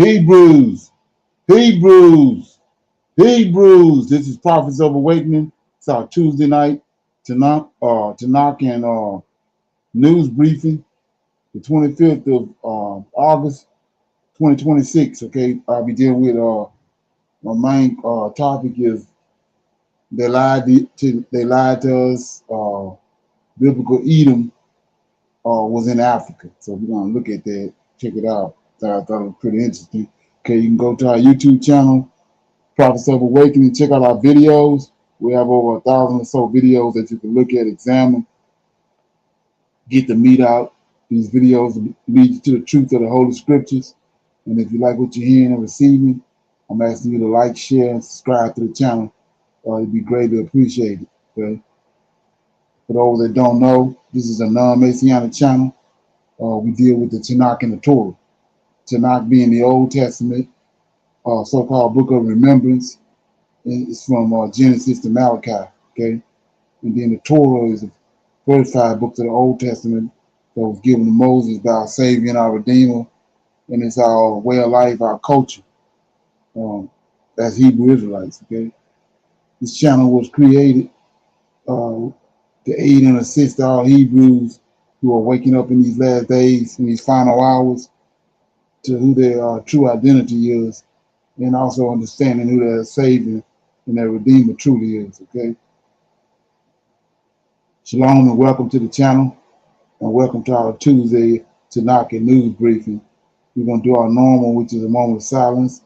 Hebrews, Hebrews, Hebrews. This is Prophets of Awakening. It's our Tuesday night Tanak and news briefing, the 25th of August, 2026. Okay, I'll be dealing with my main topic is they lied to us. Biblical Edom was in Africa, so we're gonna look at that, check it out. I thought it was pretty interesting. Okay, you can go to our YouTube channel, Prophets of Awakening, check out our videos. We have over 1,000 or so videos that you can look at, examine, get the meat out. These videos lead you to the truth of the Holy Scriptures. And if you like what you're hearing and receiving, I'm asking you to like, share, and subscribe to the channel. It'd be greatly appreciated. Okay. For those that don't know, this is a non-Messianic channel. We deal with the Tanak and the Torah. Tanak being the Old Testament, so-called Book of Remembrance. It's from Genesis to Malachi. Okay. And then the Torah is the first 5 books of the Old Testament that was given to Moses by our Savior and our Redeemer. And it's our way of life, our culture, as Hebrew Israelites. Okay. This channel was created to aid and assist all Hebrews who are waking up in these last days, in these final hours, to who their true identity is, and also understanding who their Savior and their Redeemer truly is. Okay. Shalom and welcome to the channel, and welcome to our Tuesday Tanakh and news briefing. We're going to do our normal, which is a moment of silence,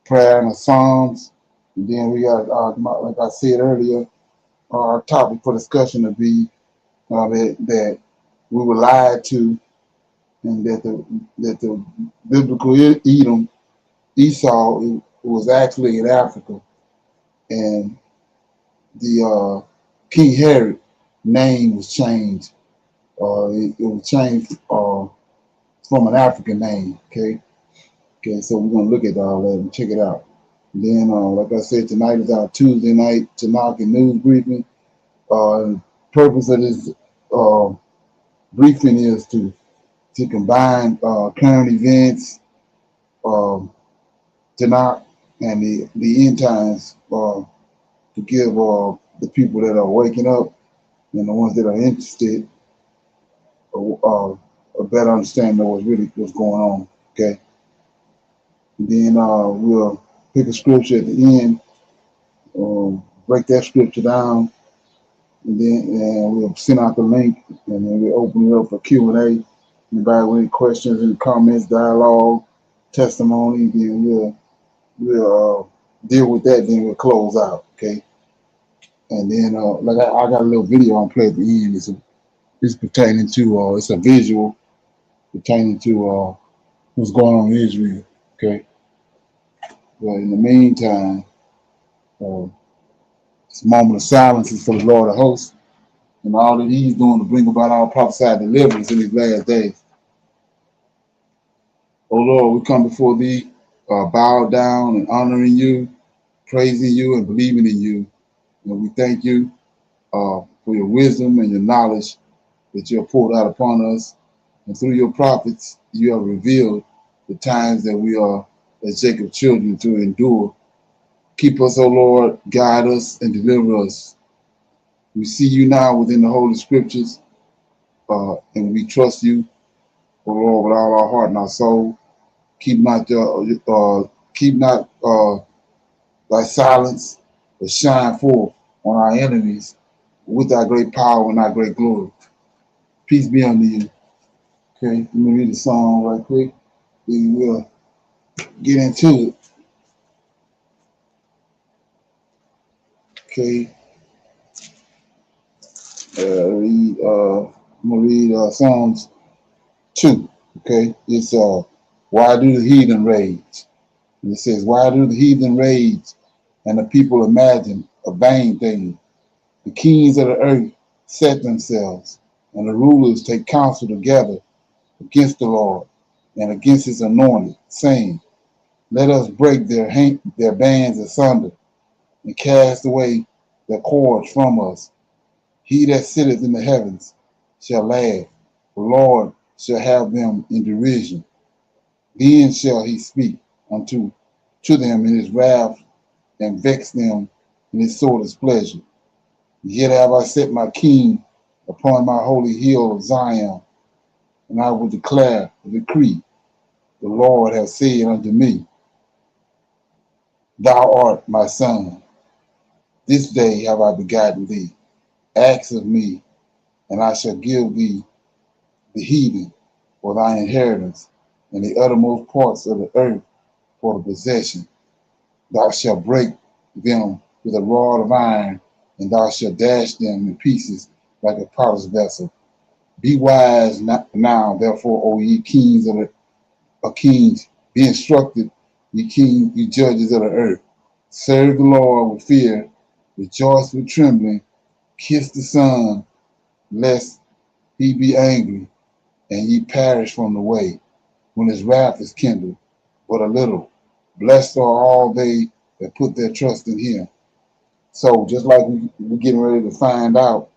prayer, and the Psalms. And then we got, like I said earlier, our topic for discussion would be that we were lied to, and that the biblical Edom, Esau, it was actually in Africa, and the King Herod name was changed. It was changed from an African name. Okay. Okay. So we're gonna look at all that and check it out. And then, like I said, tonight is our Tuesday night Tanakh and news briefing. Purpose of this briefing is to combine current events, Tanakh, and the end times to give the people that are waking up and the ones that are interested a better understanding of what's going on. Okay. And then we'll pick a scripture at the end, break that scripture down, and then we'll send out the link, and then we'll open it up for Q&A. Anybody with any questions, any comments, dialogue, testimony, then we'll deal with that. Then we'll close out. Okay. And then like I got a little video I'm playing at the end. It's pertaining to it's a visual pertaining to what's going on in Israel. Okay. But in the meantime, this moment of silence is for the Lord of hosts and all that he's doing to bring about our prophesied deliverance in these last days. Oh Lord, we come before thee, bow down and honoring you, praising you and believing in you. And we thank you for your wisdom and your knowledge that you have poured out upon us. And through your prophets, you have revealed the times that we are as Jacob's children to endure. Keep us, O Lord, guide us and deliver us. We see you now within the Holy Scriptures, and we trust you, O Lord, with all our heart and our soul. Keep not thy silence, but shine forth on our enemies with thy great power and thy great glory. Peace be unto you. Okay, let me read the song right quick. Then we'll get into it. Okay. I'm gonna read Psalms 2. Okay, it's why do the heathen rage? And it says, why do the heathen rage and the people imagine a vain thing? The kings of the earth set themselves, and the rulers take counsel together against the Lord and against his anointed, saying, let us break their bands asunder and cast away their cords from us. He that sitteth in the heavens shall laugh. The Lord shall have them in derision. Then shall he speak unto to them in his wrath, and vex them in his sore displeasure. Yet have I set my king upon my holy hill of Zion, and I will declare the decree. The Lord hath said unto me, Thou art my son. This day have I begotten thee. Ask of me, and I shall give thee the heathen for thine inheritance, and the uttermost parts of the earth for the possession. Thou shalt break them with a rod of iron, and thou shalt dash them in pieces like a potter's vessel. Be wise now, therefore, O ye kings kings, be instructed, ye kings, ye judges of the earth. Serve the Lord with fear, rejoice with trembling, kiss the Son, lest he be angry, and ye perish from the way, when his wrath is kindled but a little. Blessed are all they that put their trust in him. So just like we're getting ready to find out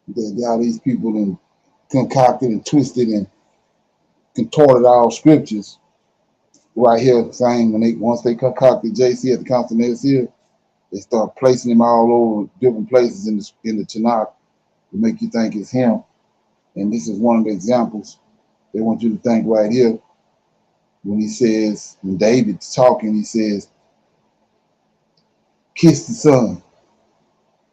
that how these people and concocted and twisted and contorted our scriptures right here, saying when they once they concocted JC at the council next year, they start placing him all over different places in the Tanak to make you think it's him. And this is one of the examples they want you to think right here when he says, when David's talking, he says, kiss the Son,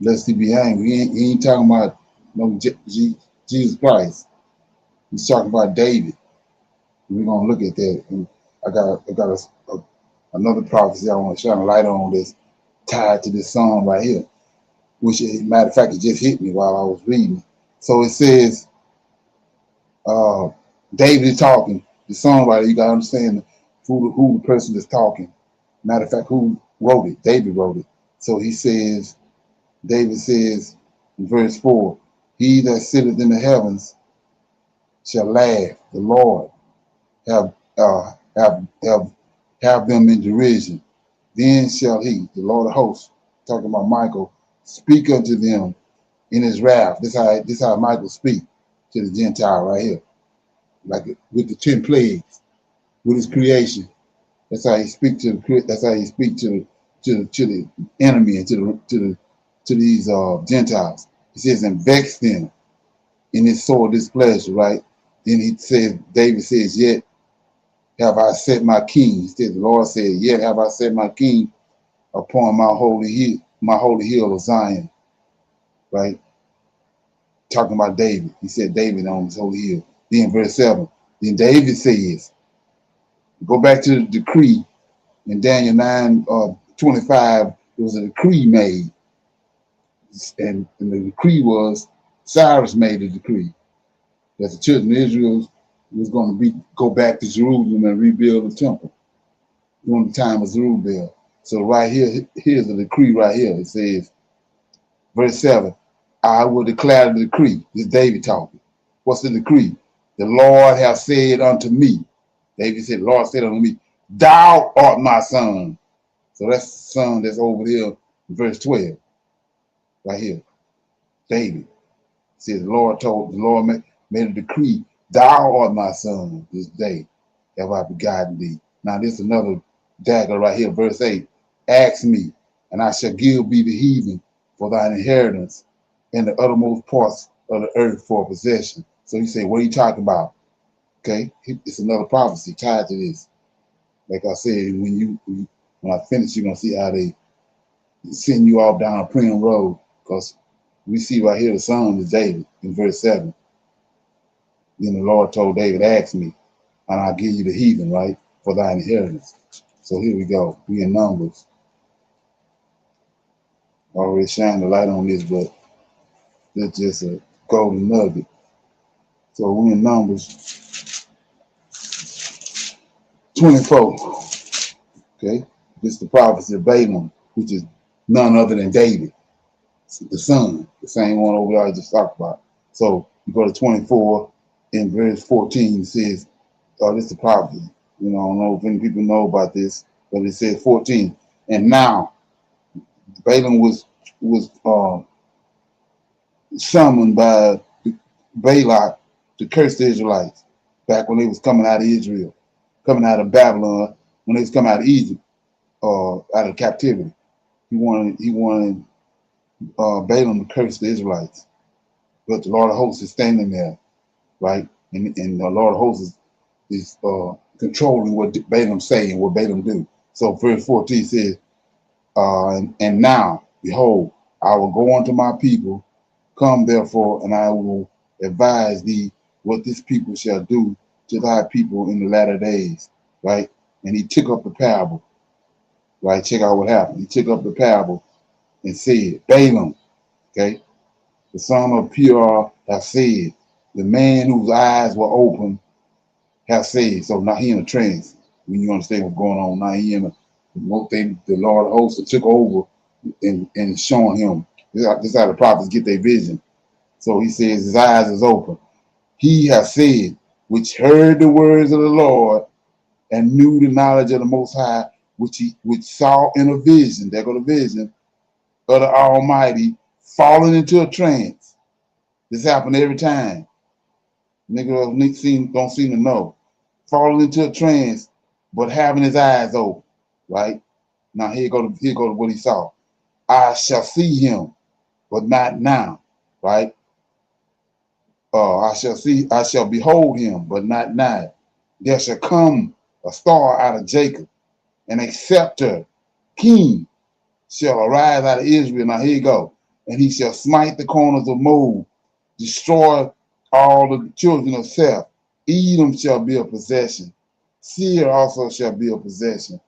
lest he be angry. He ain't talking about no Jesus Christ. He's talking about David. We're gonna look at that. And I got another prophecy I want to shine a light on that's tied to this song right here, which, matter of fact, it just hit me while I was reading. So it says, David is talking. The songwriter, you gotta understand who the person is talking. Matter of fact, who wrote it? David wrote it. So he says, David says in verse 4, He that sitteth in the heavens shall laugh. The Lord have them in derision. Then shall he, the Lord of hosts, talking about Michael, speak unto them in his wrath. This how Michael speak to the Gentile right here, like with the 10 plagues, with his creation. That's how he speak to the. That's how he speak to the enemy and to these Gentiles. He says, and vex them in his sore displeasure. Right. Then he says, David says, yet have I set my king. He said, the Lord said, yet have I set my king upon my holy hill of Zion. Right. Talking about David. He said David on his holy hill. Then verse 7. Then David says, go back to the decree in Daniel 9:25. It was a decree made. And the decree was, Cyrus made the decree that the children of Israel was going to go back to Jerusalem and rebuild the temple during the time of Zerubbabel. So right here, here's the decree right here. It says, verse 7, I will declare the decree. This is David talking. What's the decree? The Lord hath said unto me. David said, the Lord said unto me, Thou art my son. So that's the son that's over here in verse 12. Right here. David says, the Lord made a decree, Thou art my son, this day have I begotten thee. Now this is another dagger right here, verse 8. Ask me, and I shall give thee the heathen for thine inheritance, and the uttermost parts of the earth for possession. So you say, what are you talking about? Okay, it's another prophecy tied to this. Like I said, when I finish, you're gonna see how they send you off down a prim road, because we see right here the son is David in verse 7. Then the Lord told David, ask me, and I'll give you the heathen, right, for thine inheritance. So here we go. We in Numbers. Already shined the light on this, but it's just a golden nugget. So we in Numbers 24. Okay, this is the prophecy of Balaam, which is none other than David, the son, the same one over there I just talked about. So you go to 24 in verse 14. It says, this is the prophecy. I don't know if any people know about this, but it says 14. And now Balaam was summoned by Balak to curse the Israelites back when they was coming out of Israel, coming out of Babylon, when they was coming out of Egypt, out of captivity. He wanted Balaam to curse the Israelites. But the Lord of hosts is standing there, right? And the Lord of hosts is controlling what Balaam say and what Balaam do. So verse 14 says, and now, behold, I will go unto my people. Come therefore, and I will advise thee what this people shall do to thy people in the latter days, right? And he took up the parable, right? Check out what happened. He took up the parable and said, Balaam, okay, the son of Peor have said, the man whose eyes were open have said. So now he in a trance. When you understand what's going on, now he in a the Lord of hosts took over and showing him. This is how the prophets get their vision. So he says his eyes is open. He has said, which heard the words of the Lord and knew the knowledge of the Most High, which saw in a vision, there go the vision, of the Almighty, falling into a trance. This happened every time. Nigga don't seem to know. Falling into a trance, but having his eyes open, right? Now here go to what he saw. I shall see him, but not now, right? I shall behold him, but not now. There shall come a star out of Jacob, and a scepter, king, shall arise out of Israel. Now here you go. And he shall smite the corners of Moab, destroy all the children of Seth. Edom shall be a possession. Seir also shall be a possession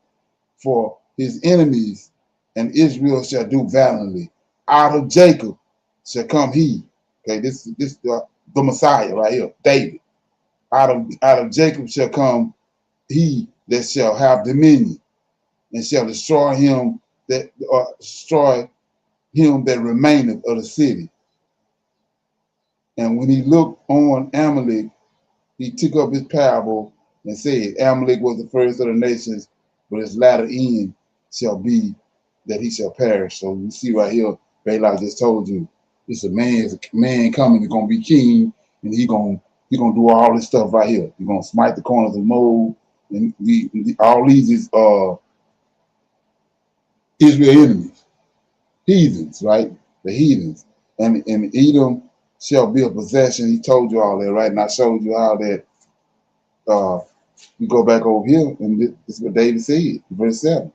for his enemies, and Israel shall do valiantly. Out of Jacob shall come he. Okay, this the Messiah right here, David. Out of Jacob shall come he that shall have dominion, and shall destroy him that remaineth of the city. And when he looked on Amalek, he took up his parable and said, Amalek was the first of the nations, but his latter end shall be that he shall perish. So we see right here, Balak just told you, it's a man coming, he's gonna be king, and he gonna do all this stuff right here. He's gonna smite the corners of Moab, and all these is Israel enemies, heathens, right? The heathens. And Edom shall be a possession. He told you all that, right? And I showed you how that you go back over here, and this is what David said, verse 7.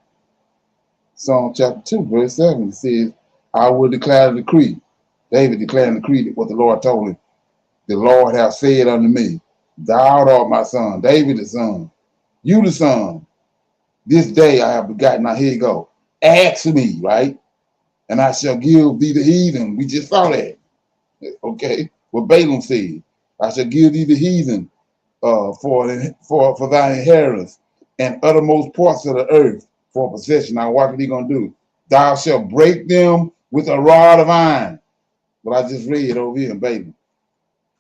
Psalm chapter 2, verse 7, it says, I will declare the decree. David declared the decree what the Lord told him. The Lord hath said unto me, thou art my son, David the son, you the son. This day I have begotten. Now here you go. Ask me, right? And I shall give thee the heathen. We just saw that. Okay? What Balaam said. I shall give thee the heathen for thy inheritance, and uttermost parts of the earth for possession. Now what are he gonna do? Thou shalt break them with a rod of iron. What I just read over here in Balaam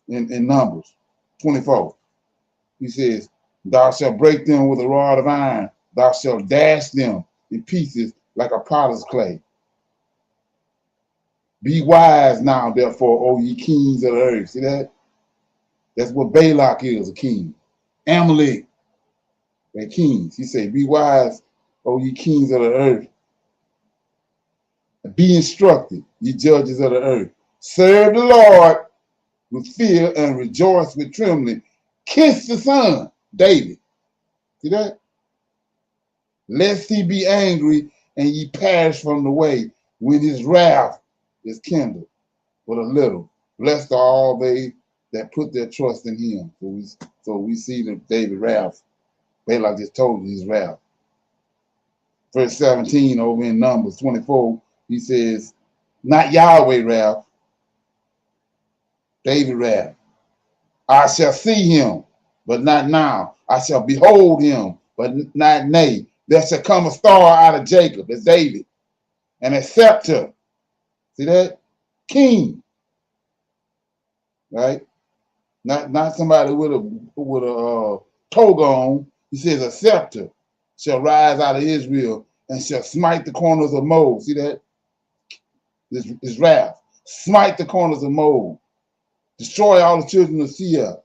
in Numbers 24. He says, thou shalt break them with a rod of iron, thou shalt dash them in pieces like a potter's clay. Be wise now, therefore, O ye kings of the earth. See that? That's what Balak is, a king. Amalek, they're kings. He said, be wise, O ye kings of the earth. Be instructed, ye judges of the earth. Serve the Lord with fear and rejoice with trembling. Kiss the Son, David. See that? Lest he be angry and ye perish from the way when his wrath is kindled but a little. Blessed are all they that put their trust in him. So we see that David wrath. Balak just told you his wrath. Verse 17 over in Numbers 24, he says, not Yahweh wrath, David wrath. I shall see him, but not now. I shall behold him, but not nay. There shall come a star out of Jacob, that's David, and a scepter. See that? King. Right? Not somebody with a toga on. He says a scepter shall rise out of Israel and shall smite the corners of Moab. See that? This wrath. Smite the corners of Moab. Destroy all the children of Seir.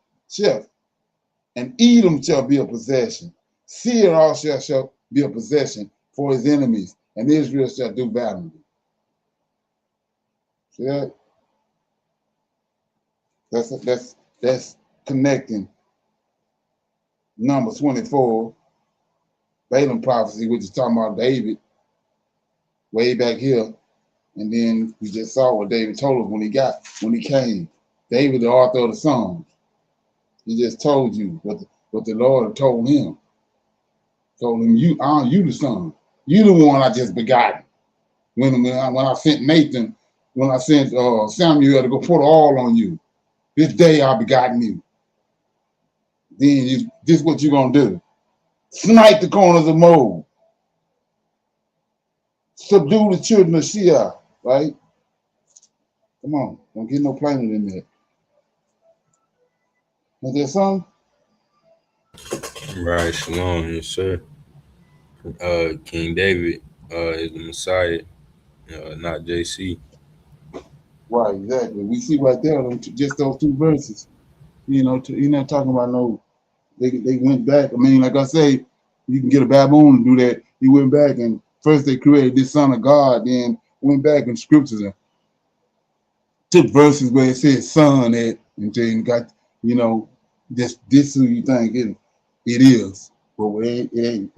And Edom shall be a possession. Seir also be a possession for his enemies, and Israel shall do valiantly. See that? That's connecting Numbers 24, Balaam prophecy, which is talking about David way back here, and then we just saw what David told us when he came. David, the author of the Psalms, he just told you what the Lord told him. Told him, you the son. You the one I just begotten. When I sent Nathan, when I sent Samuel to go put all on you, this day I begotten you. Then this is what you're gonna do. Smite the corners of Moab. Subdue the children of Shia, right? Come on, don't get no plainer than that. Was there something? Right, Shalom, yes, sir. King David is the Messiah, not JC. Right, exactly. We see right there, just those two verses. You're not talking about no. They went back. I mean, like I say, you can get a baboon to do that. He went back and first they created this son of God, then went back in scriptures and took verses where it says son at, and then got, this who you think it is. But it ain't,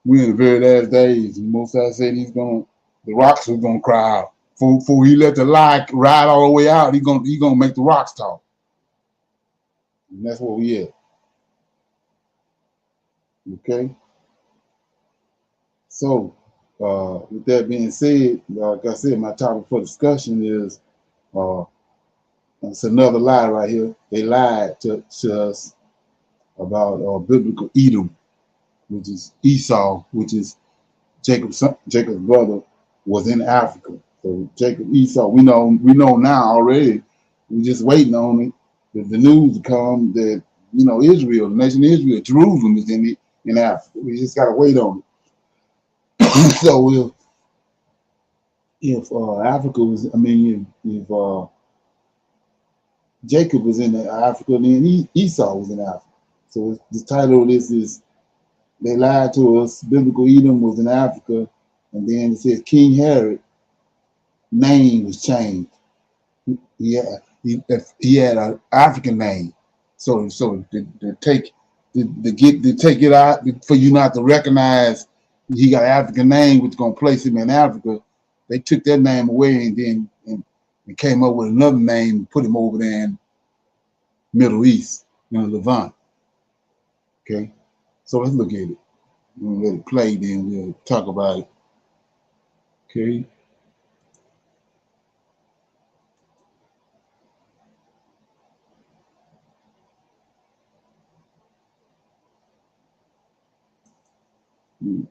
we're in the very last days. And Most High said the rocks are gonna cry out. For he let the lie ride all the way out, he gonna make the rocks talk. And that's what we at. Okay. So with that being said, like I said, my topic for discussion is it's another lie right here. They lied to us about biblical Edom, which is Esau, which is Jacob's brother, was in Africa. So Jacob, Esau, we know now already. We're just waiting on it. The news to come that Israel, the nation of Israel, Jerusalem is in Africa. We just gotta wait on it. So if Africa was, if Jacob was in Africa, then Esau was in Africa. So the title of this is They Lied to Us. Biblical Edom was in Africa, and then it says King Herod name was changed. He had an African name, so to take it out for you not to recognize he got an African name, which is gonna place him in Africa. They took that name away and then and came up with another name and put him over there in Middle East, Levant. Okay, so let's look at it. We'll let it play, then we'll talk about it. Okay.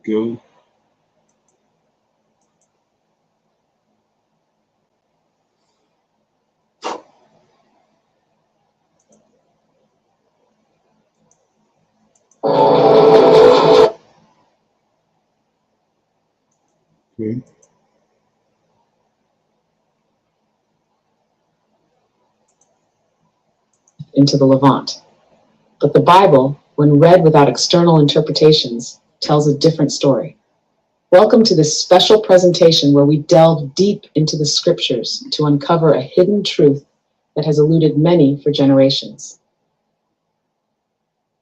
Go. Okay. Into the Levant. But the Bible, when read without external interpretations, tells a different story. Welcome to this special presentation where we delve deep into the scriptures to uncover a hidden truth that has eluded many for generations.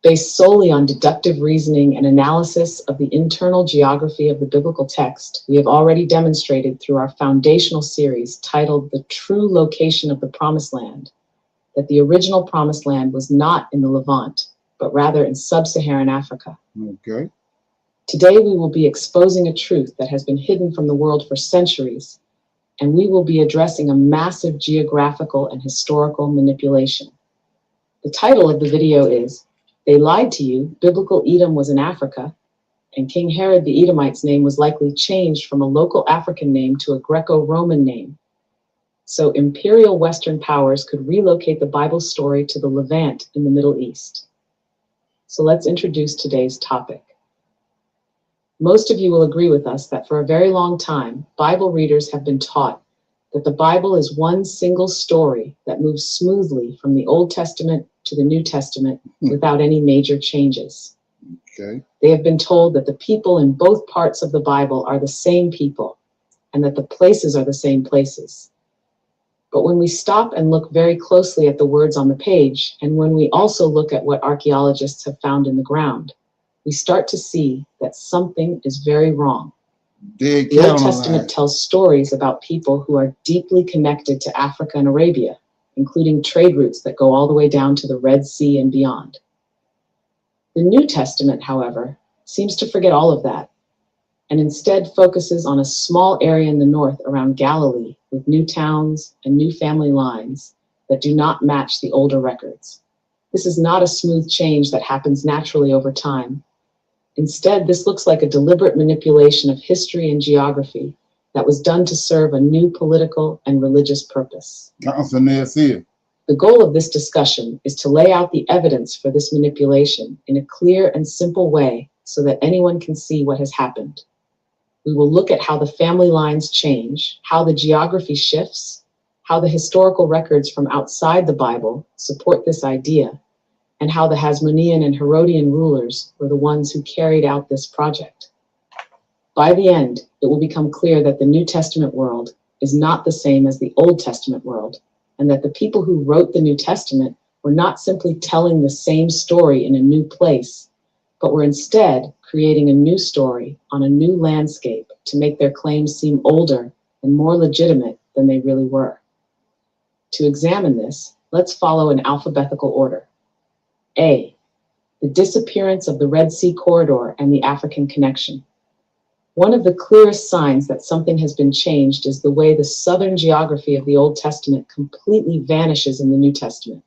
Based solely on deductive reasoning and analysis of the internal geography of the biblical text, we have already demonstrated through our foundational series titled The True Location of the Promised Land that the original Promised Land was not in the Levant, but rather in sub-Saharan Africa. Okay. Today we will be exposing a truth that has been hidden from the world for centuries, and we will be addressing a massive geographical and historical manipulation. The title of the video is They Lied to You, Biblical Edom Was in Africa, and King Herod the Edomite's name was likely changed from a local African name to a Greco-Roman name, so imperial Western powers could relocate the Bible story to the Levant in the Middle East. So let's introduce today's topic. Most of you will agree with us that for a very long time, Bible readers have been taught that the Bible is one single story that moves smoothly from the Old Testament to the New Testament without any major changes. Okay. They have been told that the people in both parts of the Bible are the same people and that the places are the same places. But when we stop and look very closely at the words on the page, and when we also look at what archaeologists have found in the ground, we start to see that something is very wrong. Dead The Old cattle Testament line. tells stories about people who are deeply connected to Africa and Arabia, including trade routes that go all the way down to the Red Sea and beyond. The New Testament, however, seems to forget all of that, and instead focuses on a small area in the north around Galilee with new towns and new family lines that do not match the older records. This is not a smooth change that happens naturally over time. Instead, this looks like a deliberate manipulation of history and geography that was done to serve a new political and religious purpose. Council Ness here. The goal of this discussion is to lay out the evidence for this manipulation in a clear and simple way so that anyone can see what has happened. We will look at how the family lines change, how the geography shifts, how the historical records from outside the Bible support this idea, and how the Hasmonean and Herodian rulers were the ones who carried out this project. By the end, it will become clear that the New Testament world is not the same as the Old Testament world, and that the people who wrote the New Testament were not simply telling the same story in a new place, but were instead creating a new story on a new landscape to make their claims seem older and more legitimate than they really were. To examine this, let's follow an alphabetical order. A, the disappearance of the Red Sea corridor and the African connection. One of the clearest signs that something has been changed is the way the southern geography of the Old Testament completely vanishes in the New Testament.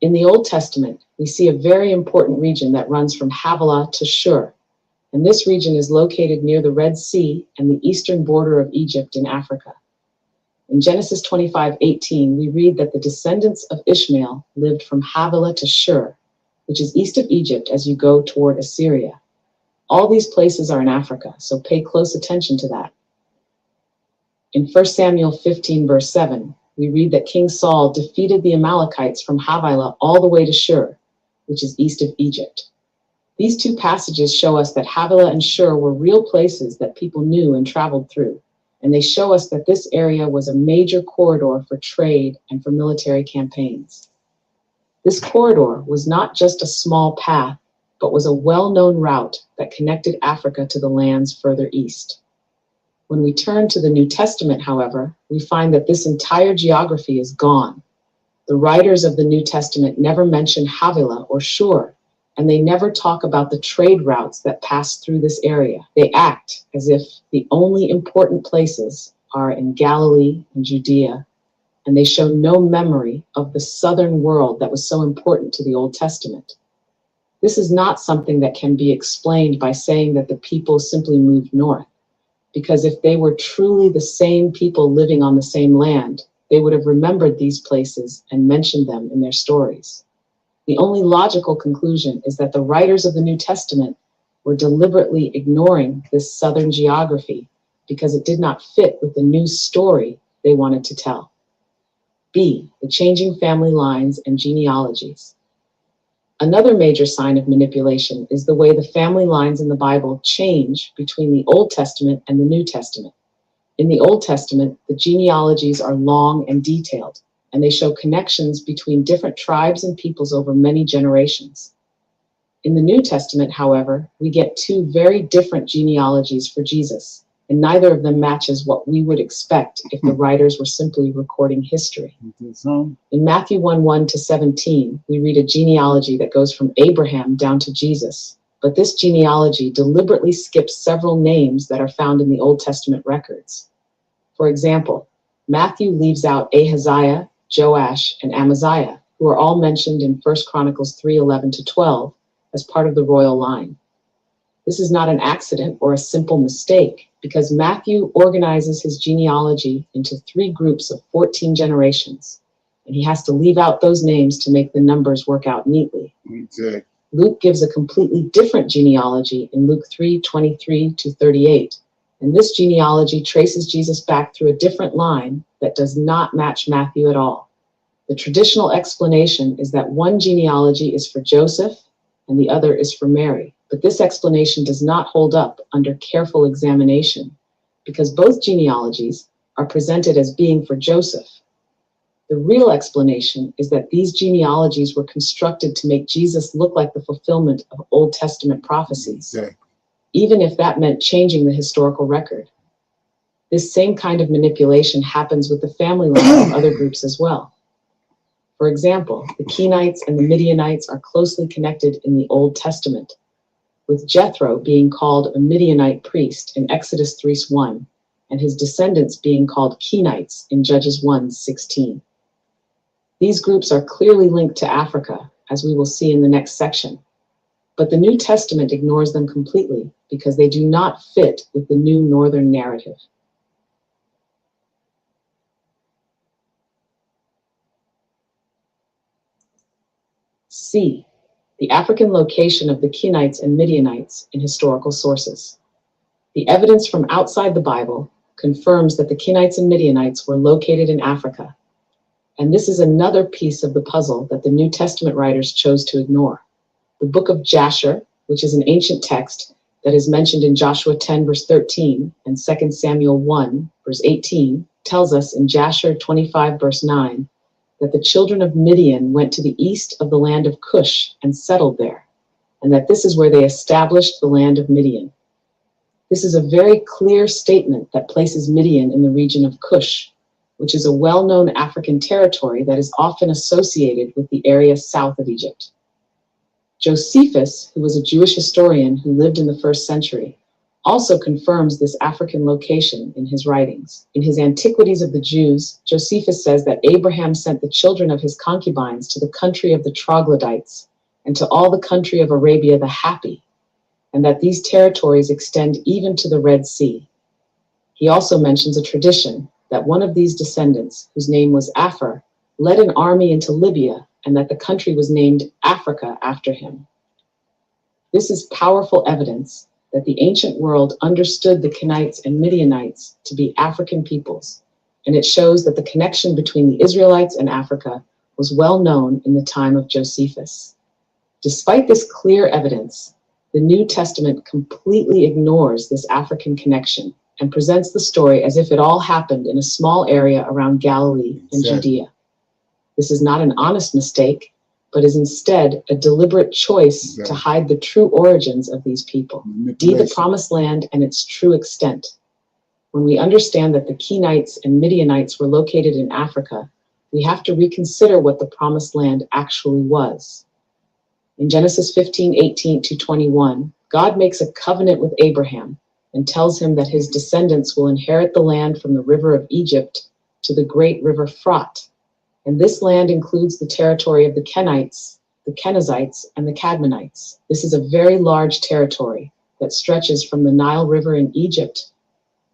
In the Old Testament, we see a very important region that runs from Havilah to Shur, and this region is located near the Red Sea and the eastern border of Egypt in Africa. In Genesis 25:18, we read that the descendants of Ishmael lived from Havilah to Shur, which is east of Egypt as you go toward Assyria. All these places are in Africa, so pay close attention to that. In 1 Samuel 15, verse 7, we read that King Saul defeated the Amalekites from Havilah all the way to Shur, which is east of Egypt. These two passages show us that Havilah and Shur were real places that people knew and traveled through, and they show us that this area was a major corridor for trade and for military campaigns. This corridor was not just a small path, but was a well-known route that connected Africa to the lands further east. When we turn to the New Testament, however, we find that this entire geography is gone. The writers of the New Testament never mention Havilah or Shur, and they never talk about the trade routes that pass through this area. They act as if the only important places are in Galilee and Judea, and they show no memory of the southern world that was so important to the Old Testament. This is not something that can be explained by saying that the people simply moved north, because if they were truly the same people living on the same land, they would have remembered these places and mentioned them in their stories. The only logical conclusion is that the writers of the New Testament were deliberately ignoring this southern geography because it did not fit with the new story they wanted to tell. B, the changing family lines and genealogies. Another major sign of manipulation is the way the family lines in the Bible change between the Old Testament and the New Testament. In the Old Testament, the genealogies are long and detailed, and they show connections between different tribes and peoples over many generations. In the New Testament, however, we get two very different genealogies for Jesus, and neither of them matches what we would expect if the writers were simply recording history. In Matthew 1:1-17, we read a genealogy that goes from Abraham down to Jesus, but this genealogy deliberately skips several names that are found in the Old Testament records. For example, Matthew leaves out Ahaziah, Joash, and Amaziah, who are all mentioned in 1 Chronicles 3:11-12 as part of the royal line. This is not an accident or a simple mistake, because Matthew organizes his genealogy into 3 groups of 14 generations, and he has to leave out those names to make the numbers work out neatly. Exactly. Luke gives a completely different genealogy in Luke 3:23-38, and this genealogy traces Jesus back through a different line that does not match Matthew at all. The traditional explanation is that one genealogy is for Joseph, and the other is for Mary. But this explanation does not hold up under careful examination, because both genealogies are presented as being for Joseph. The real explanation is that these genealogies were constructed to make Jesus look like the fulfillment of Old Testament prophecies, even if that meant changing the historical record. This same kind of manipulation happens with the family line of other groups as well. For example, the Kenites and the Midianites are closely connected in the Old Testament, with Jethro being called a Midianite priest in Exodus 3:1, and his descendants being called Kenites in Judges 1:16. These groups are clearly linked to Africa, as we will see in the next section, but the New Testament ignores them completely because they do not fit with the new northern narrative. C. The African location of the Kenites and Midianites in historical sources. The evidence from outside the Bible confirms that the Kenites and Midianites were located in Africa, and this is another piece of the puzzle that the New Testament writers chose to ignore. The book of Jasher, which is an ancient text that is mentioned in Joshua 10 verse 13 and 2 Samuel 1 verse 18, tells us in Jasher 25 verse 9 that the children of Midian went to the east of the land of Cush and settled there, and that this is where they established the land of Midian. This is a very clear statement that places Midian in the region of Cush, which is a well-known African territory that is often associated with the area south of Egypt. Josephus, who was a Jewish historian who lived in the 1st century, also confirms this African location in his writings. In his Antiquities of the Jews, Josephus says that Abraham sent the children of his concubines to the country of the Troglodytes and to all the country of Arabia the Happy, and that these territories extend even to the Red Sea. He also mentions a tradition that one of these descendants, whose name was Aphor, led an army into Libya, and that the country was named Africa after him. This is powerful evidence that the ancient world understood the Kenites and Midianites to be African peoples, and it shows that the connection between the Israelites and Africa was well known in the time of Josephus. Despite this clear evidence, the New Testament completely ignores this African connection and presents the story as if it all happened in a small area around Galilee and Judea. This is not an honest mistake, but is instead a deliberate choice to hide the true origins of these people, the promised land and its true extent. When we understand that the Kenites and Midianites were located in Africa, we have to reconsider what the promised land actually was. In Genesis 15:18-21, God makes a covenant with Abraham and tells him that his descendants will inherit the land from the river of Egypt to the great river Frat. And this land includes the territory of the Kenites, the Kenizzites, and the Cadmonites. This is a very large territory that stretches from the Nile River in Egypt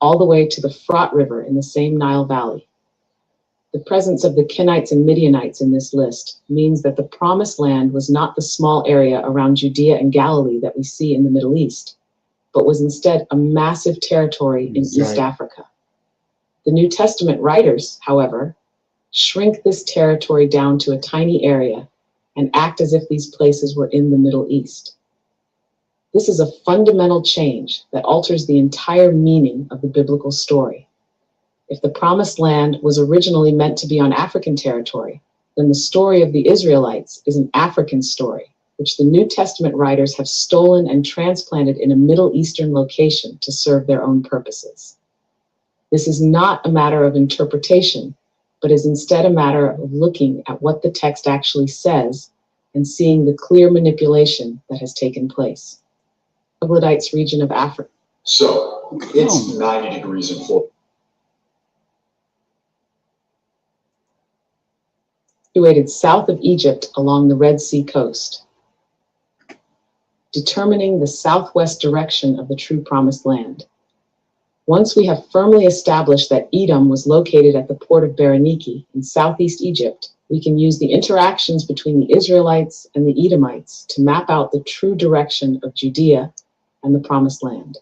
all the way to the Frat River in the same Nile Valley. The presence of the Kenites and Midianites in this list means that the promised land was not the small area around Judea and Galilee that we see in the Middle East, but was instead a massive territory in East Africa. The New Testament writers, however, shrink this territory down to a tiny area and act as if these places were in the Middle East. This is a fundamental change that alters the entire meaning of the biblical story. If the promised land was originally meant to be on African territory, then the story of the Israelites is an African story, which the New Testament writers have stolen and transplanted in a Middle Eastern location to serve their own purposes. This is not a matter of interpretation, but is instead a matter of looking at what the text actually says and seeing the clear manipulation that has taken place. Troglodytes region of Africa. So it's 90 degrees in Florida. Situated south of Egypt along the Red Sea coast, determining the southwest direction of the true promised land. Once we have firmly established that Edom was located at the port of Berenike in southeast Egypt, we can use the interactions between the Israelites and the Edomites to map out the true direction of Judea and the promised land.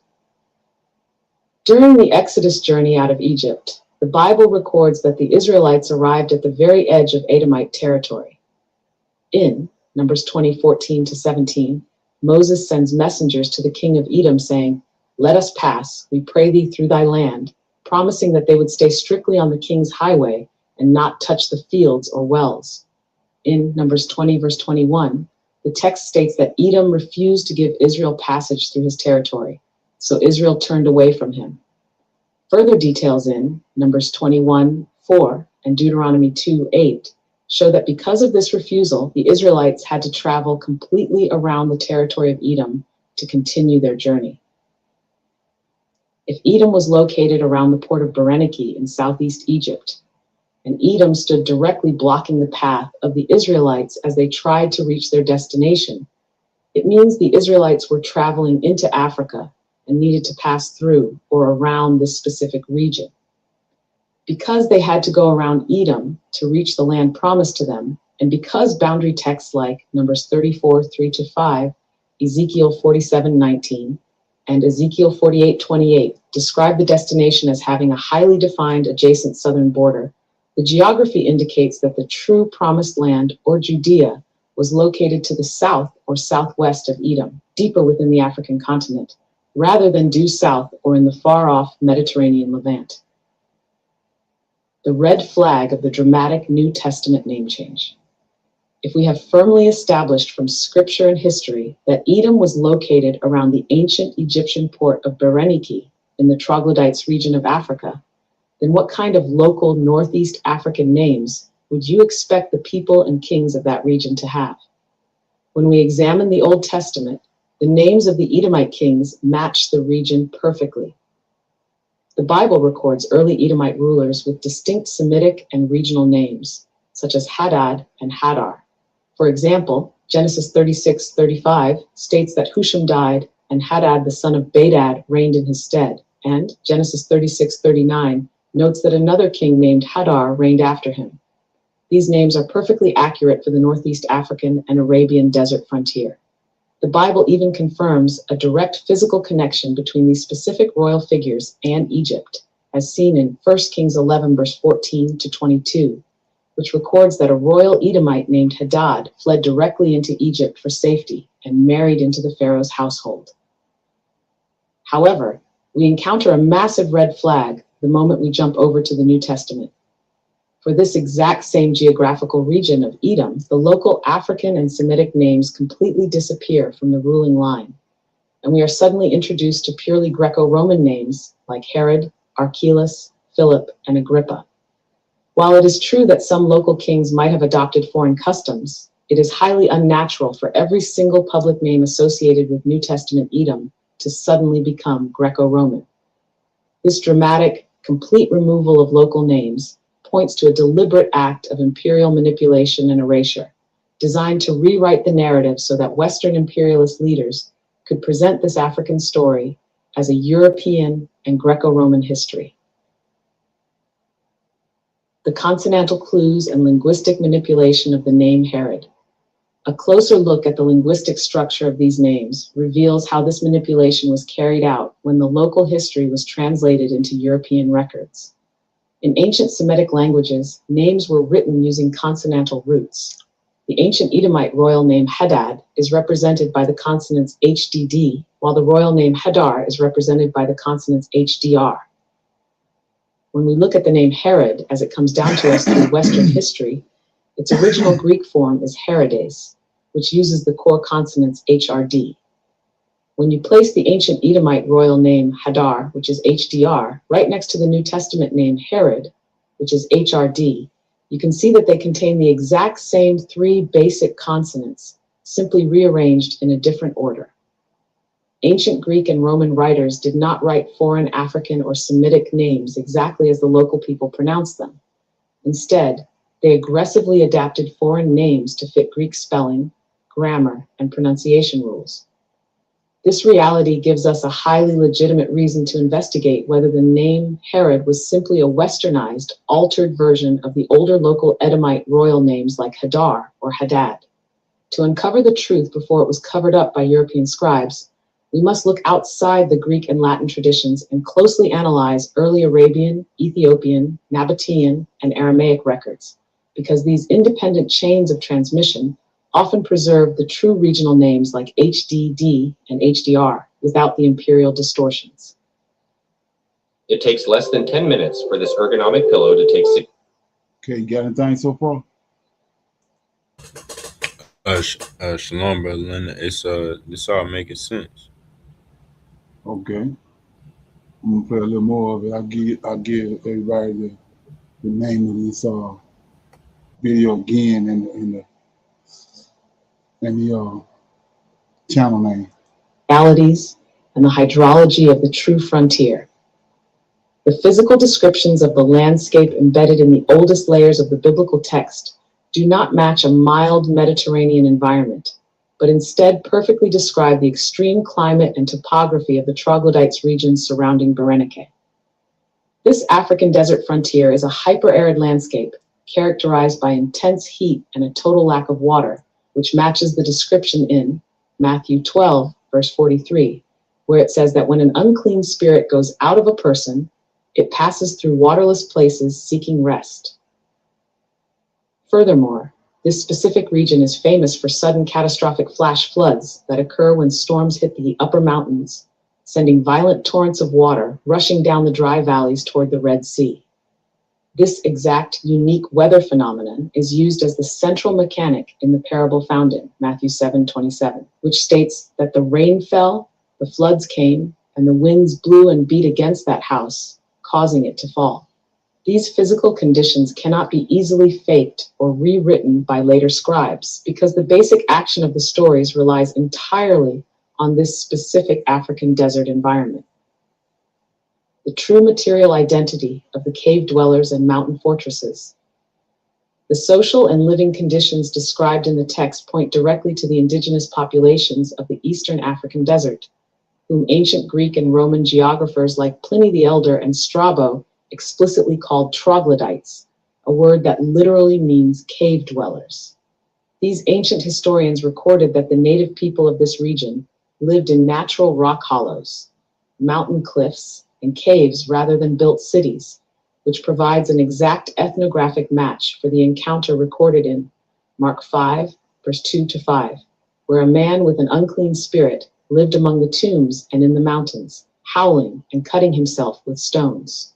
During the Exodus journey out of Egypt, the Bible records that the Israelites arrived at the very edge of Edomite territory. In Numbers 20:14-17, Moses sends messengers to the king of Edom saying, "Let us pass, we pray thee, through thy land," promising that they would stay strictly on the king's highway and not touch the fields or wells. In Numbers 20, verse 21, the text states that Edom refused to give Israel passage through his territory, so Israel turned away from him. Further details in Numbers 21:4 and Deuteronomy 2:8 show that because of this refusal, the Israelites had to travel completely around the territory of Edom to continue their journey. If Edom was located around the port of Berenike in southeast Egypt, and Edom stood directly blocking the path of the Israelites as they tried to reach their destination, it means the Israelites were traveling into Africa and needed to pass through or around this specific region. Because they had to go around Edom to reach the land promised to them, and because boundary texts like Numbers 34:3-5, Ezekiel 47:19, and Ezekiel 48:28 describe the destination as having a highly defined adjacent southern border, the geography indicates that the true promised land, or Judea, was located to the south or southwest of Edom, deeper within the African continent, rather than due south or in the far-off Mediterranean Levant. The red flag of the dramatic New Testament name change. If we have firmly established from scripture and history that Edom was located around the ancient Egyptian port of Berenike in the Troglodytes region of Africa, then what kind of local Northeast African names would you expect the people and kings of that region to have? When we examine the Old Testament, the names of the Edomite kings match the region perfectly. The Bible records early Edomite rulers with distinct Semitic and regional names, such as Hadad and Hadar. For example, Genesis 36:35 states that Husham died and Hadad the son of Bedad reigned in his stead, and Genesis 36:39 notes that another king named Hadar reigned after him. These names are perfectly accurate for the Northeast African and Arabian desert frontier. The Bible even confirms a direct physical connection between these specific royal figures and Egypt, as seen in 1 Kings 11, verse 14-22, which records that a royal Edomite named Hadad fled directly into Egypt for safety and married into the Pharaoh's household. However, we encounter a massive red flag the moment we jump over to the New Testament. For this exact same geographical region of Edom, the local African and Semitic names completely disappear from the ruling line, and we are suddenly introduced to purely Greco-Roman names like Herod, Archelaus, Philip, and Agrippa. While it is true that some local kings might have adopted foreign customs, it is highly unnatural for every single public name associated with New Testament Edom to suddenly become Greco-Roman. This dramatic, complete removal of local names points to a deliberate act of imperial manipulation and erasure, designed to rewrite the narrative so that Western imperialist leaders could present this African story as a European and Greco-Roman history. The consonantal clues and linguistic manipulation of the name Herod. A closer look at the linguistic structure of these names reveals how this manipulation was carried out when the local history was translated into European records. In ancient Semitic languages, names were written using consonantal roots. The ancient Edomite royal name Hadad is represented by the consonants HDD, while the royal name Hadar is represented by the consonants HDR. When we look at the name Herod as it comes down to us through Western history, its original Greek form is Herodes, which uses the core consonants HRD. When you place the ancient Edomite royal name Hadar, which is HDR, right next to the New Testament name Herod, which is HRD, you can see that they contain the exact same three basic consonants, simply rearranged in a different order. Ancient Greek and Roman writers did not write foreign African or Semitic names exactly as the local people pronounced them. Instead, they aggressively adapted foreign names to fit Greek spelling, grammar, and pronunciation rules. This reality gives us a highly legitimate reason to investigate whether the name Herod was simply a westernized, altered version of the older local Edomite royal names like Hadar or Hadad. To uncover the truth before it was covered up by European scribes, we must look outside the Greek and Latin traditions and closely analyze early Arabian, Ethiopian, Nabatean, and Aramaic records, because these independent chains of transmission often preserve the true regional names like HDD and HDR without the imperial distortions. It takes less than 10 minutes for this ergonomic pillow to take 6. Okay, you got anything so far? Shalom, brother Leonard. This all making sense. Okay. I'm gonna play a little more of it. I'll give everybody the name of this video again and the channel name. Realities and the hydrology of the true frontier. The physical descriptions of the landscape embedded in the oldest layers of the biblical text do not match a mild Mediterranean environment, but instead perfectly describe the extreme climate and topography of the troglodytes regions surrounding Berenike. This African desert frontier is a hyper-arid landscape characterized by intense heat and a total lack of water, which matches the description in Matthew 12, verse 43, where it says that when an unclean spirit goes out of a person, it passes through waterless places seeking rest. Furthermore, this specific region is famous for sudden catastrophic flash floods that occur when storms hit the upper mountains, sending violent torrents of water rushing down the dry valleys toward the Red Sea. This exact unique weather phenomenon is used as the central mechanic in the parable found in Matthew 7:27, which states that the rain fell, the floods came, and the winds blew and beat against that house, causing it to fall. These physical conditions cannot be easily faked or rewritten by later scribes because the basic action of the stories relies entirely on this specific African desert environment. The true material identity of the cave dwellers and mountain fortresses. The social and living conditions described in the text point directly to the indigenous populations of the Eastern African desert, whom ancient Greek and Roman geographers like Pliny the Elder and Strabo explicitly called troglodytes, a word that literally means cave dwellers. These ancient historians recorded that the native people of this region lived in natural rock hollows, mountain cliffs, and caves rather than built cities, which provides an exact ethnographic match for the encounter recorded in Mark 5, verse 2-5, where a man with an unclean spirit lived among the tombs and in the mountains, howling and cutting himself with stones.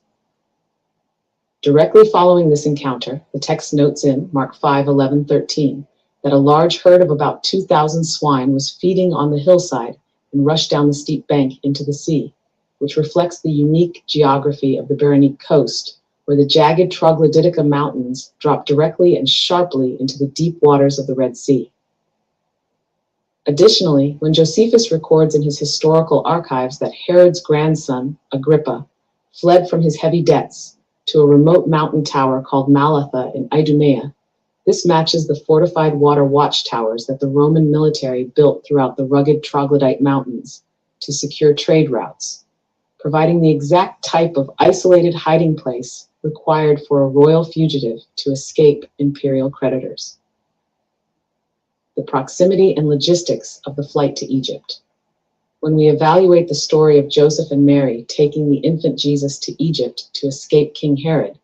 Directly following this encounter, the text notes in Mark 5:11-13 that a large herd of about 2,000 swine was feeding on the hillside and rushed down the steep bank into the sea, which reflects the unique geography of the Berenike coast, where the jagged Troglodytica mountains drop directly and sharply into the deep waters of the Red Sea. Additionally, when Josephus records in his historical archives that Herod's grandson, Agrippa, fled from his heavy debts to a remote mountain tower called Malatha in Idumea, this matches the fortified water watchtowers that the Roman military built throughout the rugged troglodyte mountains to secure trade routes, providing the exact type of isolated hiding place required for a royal fugitive to escape imperial creditors. The proximity and logistics of the flight to Egypt. When we evaluate the story of Joseph and Mary taking the infant Jesus to Egypt to escape King Herod,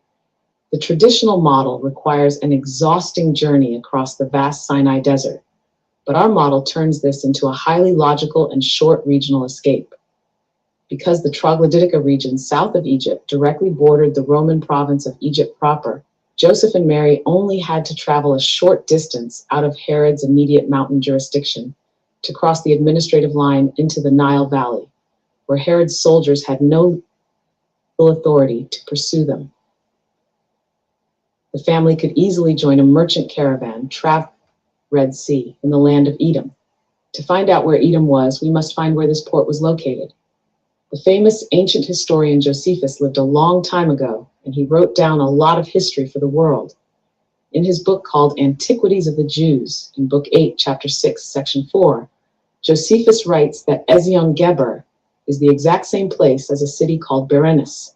the traditional model requires an exhausting journey across the vast Sinai desert, but our model turns this into a highly logical and short regional escape. Because the Troglodytica region south of Egypt directly bordered the Roman province of Egypt proper, Joseph and Mary only had to travel a short distance out of Herod's immediate mountain jurisdiction to cross the administrative line into the Nile Valley, where Herod's soldiers had no legal authority to pursue them. The family could easily join a merchant caravan traveling the Red Sea in the land of Edom. To find out where Edom was, we must find where this port was located. The famous ancient historian Josephus lived a long time ago, and he wrote down a lot of history for the world. In his book called Antiquities of the Jews, in Book 8, Chapter 6, Section 4, Josephus writes that Ezion Geber is the exact same place as a city called Berenice.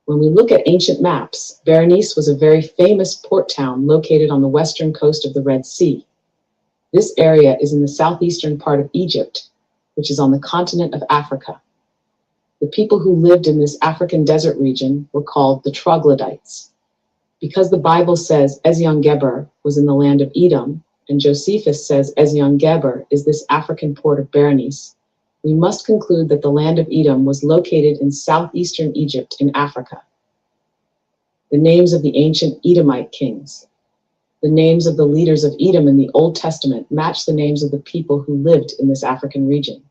When we look at ancient maps, Berenice was a very famous port town located on the western coast of the Red Sea. This area is in the southeastern part of Egypt, which is on the continent of Africa. The people who lived in this African desert region were called the troglodytes. Because the Bible says Ezion-Geber was in the land of Edom, and Josephus says Ezion-Geber is this African port of Berenice, we must conclude that the land of Edom was located in southeastern Egypt in Africa. The names of the ancient Edomite kings, the names of the leaders of Edom in the Old Testament match the names of the people who lived in this African region.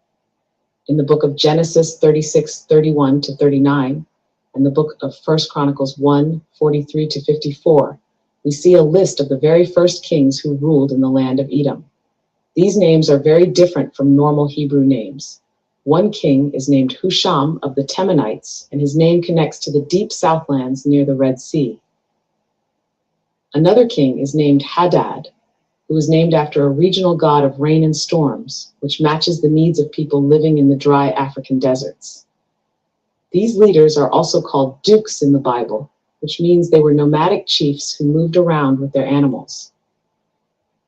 In the book of Genesis 36:31 to 39, and the book of 1 Chronicles 1:43 to 54, we see a list of the very first kings who ruled in the land of Edom. These names are very different from normal Hebrew names. One king is named Husham of the Temanites, and his name connects to the deep southlands near the Red Sea. Another king is named Hadad, who is named after a regional god of rain and storms, which matches the needs of people living in the dry African deserts. These leaders are also called dukes in the Bible, which means they were nomadic chiefs who moved around with their animals.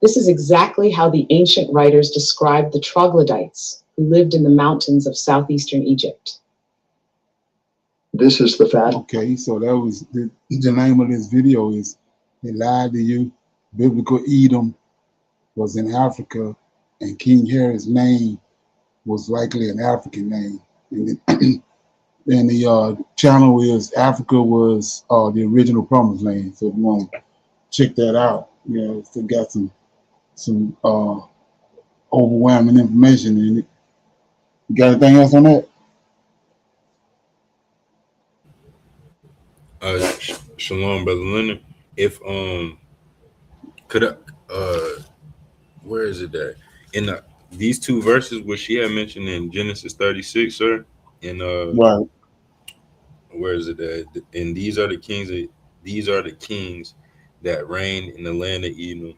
This is exactly how the ancient writers described the troglodytes who lived in the mountains of southeastern Egypt. This is the fact. Okay, so that was the name of this video is They Lied to You. Biblical Edom was in Africa, and King Herod's name was likely an African name. And then the channel is Africa was the original promised land. So if you want to check that out, you know, it's got some overwhelming information in it. You got anything else on that? Shalom, brother Leonard. If could I, where is it at? In these two verses which she had mentioned in Genesis 36, sir, and Right. where is it at? And these are the kings that reigned in the land of Edom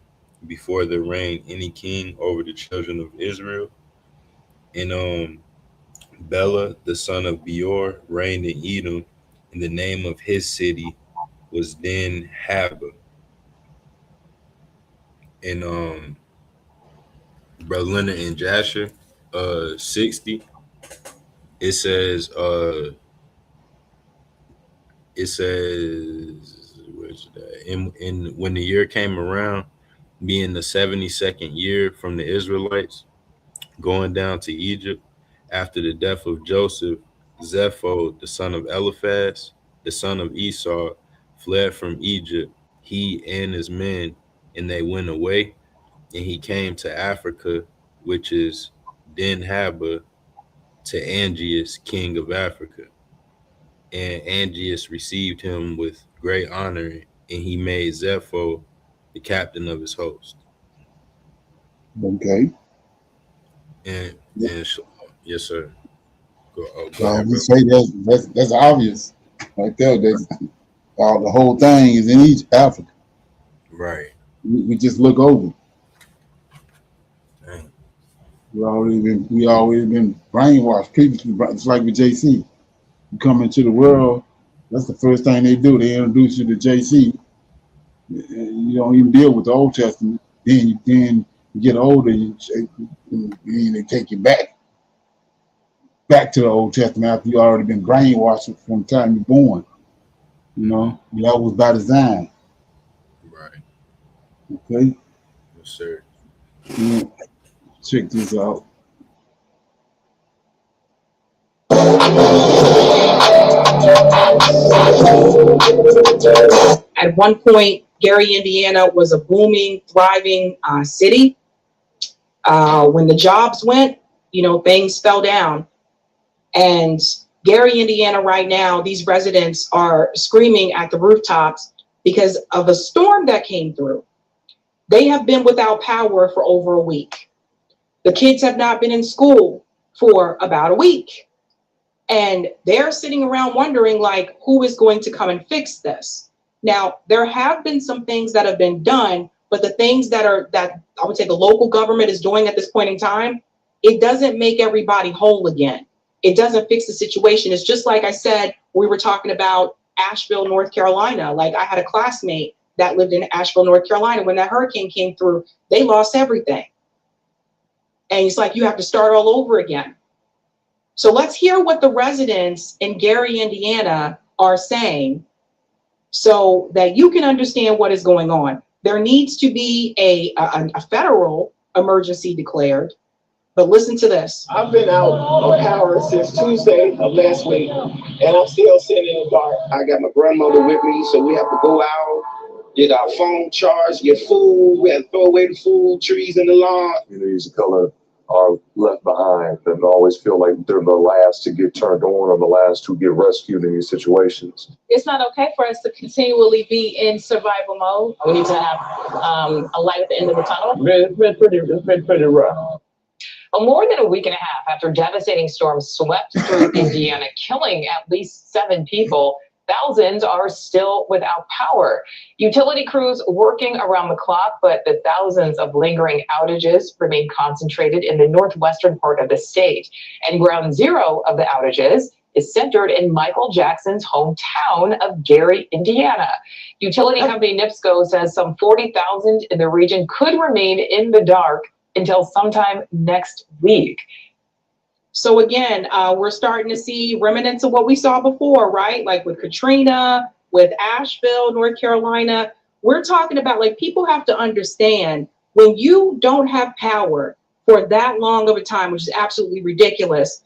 before there reigned any king over the children of Israel. And Bela, the son of Beor, reigned in Edom, and the name of his city was then Haba. And Brother Leonard in Jasher 60, it says where's that? In when the year came around, being the 72nd year from the Israelites going down to Egypt after the death of Joseph, Zepho, the son of Eliphaz, the son of Esau, fled from Egypt, he and his men, and they went away, and he came to Africa, which is Dinhaba, to Angeas, king of Africa. And Angeas received him with great honor, and he made Zepho the captain of his host. Okay. And yes, sir. Go So ahead, we brother. say that's obvious right there. That's the whole thing is in Egypt, Africa. Right. We just look over. Dang. We already been brainwashed previously. It's like with JC. You come into the world, that's the first thing they do. They introduce you to JC. You don't even deal with the Old Testament. Then you get older, they take you back to the Old Testament after you already been brainwashed from the time you're born. You know, that was by design. Right. Okay. Yes, sir. Yeah. Check this out. At one point, Gary, Indiana was a booming, thriving city. When the jobs went, things fell down. And Gary, Indiana, right now, these residents are screaming at the rooftops because of a storm that came through. They have been without power for over a week. The kids have not been in school for about a week. And they're sitting around wondering, like, who is going to come and fix this? Now, there have been some things that have been done, but the things that I would say the local government is doing at this point in time, it doesn't make everybody whole again. It doesn't fix the situation. It's just like I said, we were talking about Asheville, North Carolina. Like, I had a classmate that lived in Asheville, North Carolina. When that hurricane came through, they lost everything. And it's like, you have to start all over again. So let's hear what the residents in Gary, Indiana are saying so that you can understand what is going on. There needs to be a federal emergency declared. But listen to this. I've been out of power since Tuesday of last week, and I'm still sitting in the dark. I got my grandmother with me, so we have to go out, get our phone charged, get food. We have to throw away the food, trees in the lawn. Communities of color are left behind and always feel like they're the last to get turned on or the last to get rescued in these situations. It's not okay for us to continually be in survival mode. We need to have a light at the end of the tunnel. It's been pretty rough. Well, more than a week and a half after devastating storms swept through Indiana, killing at least 7 people, thousands are still without power. Utility crews working around the clock, but the thousands of lingering outages remain concentrated in the northwestern part of the state. And ground zero of the outages is centered in Michael Jackson's hometown of Gary, Indiana. Utility company NIPSCO says some 40,000 in the region could remain in the dark until sometime next week. So again, we're starting to see remnants of what we saw before, right? Like with Katrina, with Asheville, North Carolina. We're talking about, like, people have to understand, when you don't have power for that long of a time, which is absolutely ridiculous,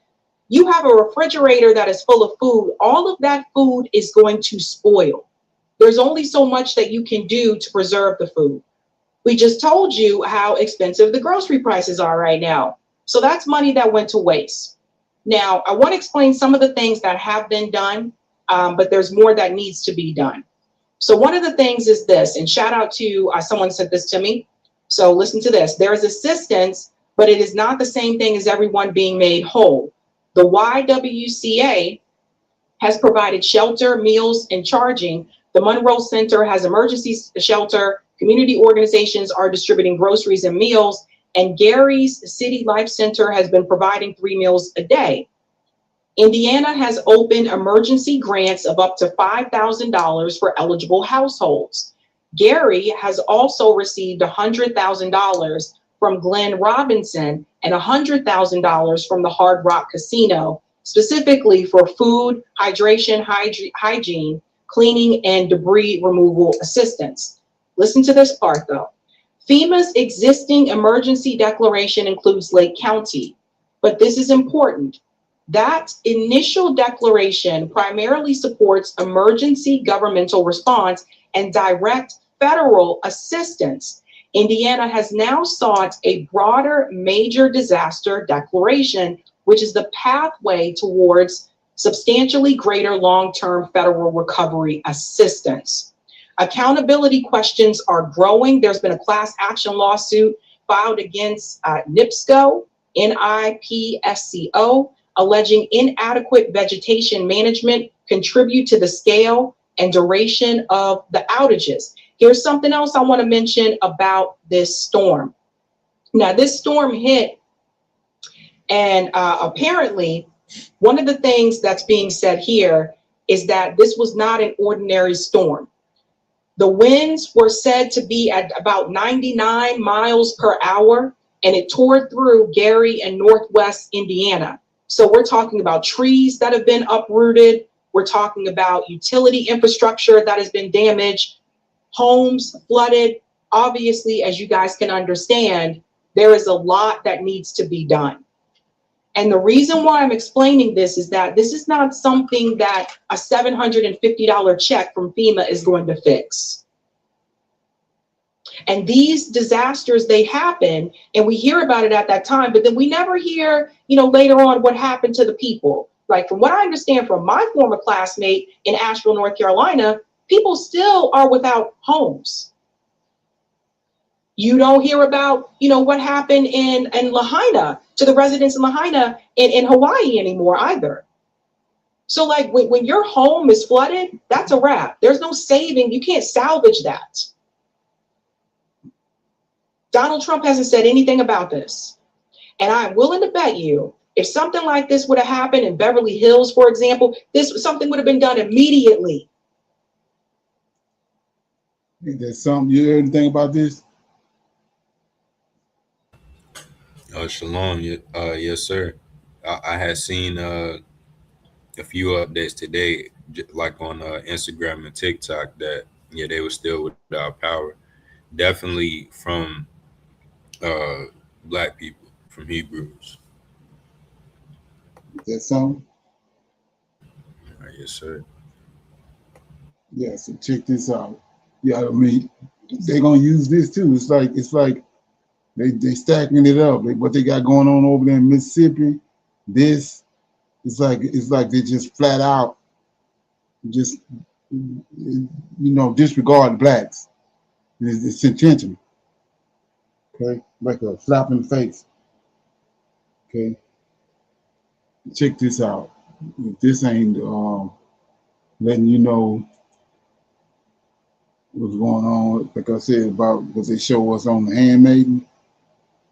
you have a refrigerator that is full of food. All of that food is going to spoil. There's only so much that you can do to preserve the food. We just told you how expensive the grocery prices are right now. So that's money that went to waste. Now, I want to explain some of the things that have been done, but there's more that needs to be done. So one of the things is this, and shout out to someone sent this to me. So listen to this. There is assistance, but it is not the same thing as everyone being made whole. The YWCA has provided shelter, meals, and charging. The Monroe Center has emergency shelter. Community organizations are distributing groceries and meals, and Gary's City Life Center has been providing 3 meals a day. Indiana has opened emergency grants of up to $5,000 for eligible households. Gary has also received $100,000 from Glenn Robinson and $100,000 from the Hard Rock Casino, specifically for food, hydration, hygiene, cleaning, and debris removal assistance. Listen to this part though. FEMA's existing emergency declaration includes Lake County, but this is important. That initial declaration primarily supports emergency governmental response and direct federal assistance. Indiana has now sought a broader major disaster declaration, which is the pathway towards substantially greater long-term federal recovery assistance. Accountability questions are growing. There's been a class action lawsuit filed against NIPSCO, NIPSCO, alleging inadequate vegetation management contribute to the scale and duration of the outages. Here's something else I want to mention about this storm. Now, this storm hit, and apparently, one of the things that's being said here is that this was not an ordinary storm. The winds were said to be at about 99 miles per hour, and it tore through Gary and Northwest Indiana. So we're talking about trees that have been uprooted. We're talking about utility infrastructure that has been damaged, homes flooded. Obviously, as you guys can understand, there is a lot that needs to be done. And the reason why I'm explaining this is that this is not something that a $750 check from FEMA is going to fix. And these disasters, they happen, and we hear about it at that time, but then we never hear, later on what happened to the people. Like, from what I understand from my former classmate in Asheville, North Carolina, people still are without homes. You don't hear about, what happened in Lahaina to the residents in Lahaina in Hawaii anymore either. So like when your home is flooded, that's a wrap. There's no saving. You can't salvage that. Donald Trump hasn't said anything about this. And I'm willing to bet you, if something like this would have happened in Beverly Hills, for example, something would have been done immediately. There's something, you heard anything about this? Shalom. Yes, sir. I had seen a few updates today like on Instagram and TikTok, that yeah, they were still without power. Definitely from black people, from Hebrews. That's something. Yes, sir. Yeah, so check this out. Yeah, I mean, they're gonna use this too. It's like they stacking it up. What they got going on over there in Mississippi, this it's like they just flat out just disregard blacks. It's intentional. Okay, like a slap in the face. Okay, check this out. If this ain't letting you know what's going on, like I said about what they show us on the Handmaiden,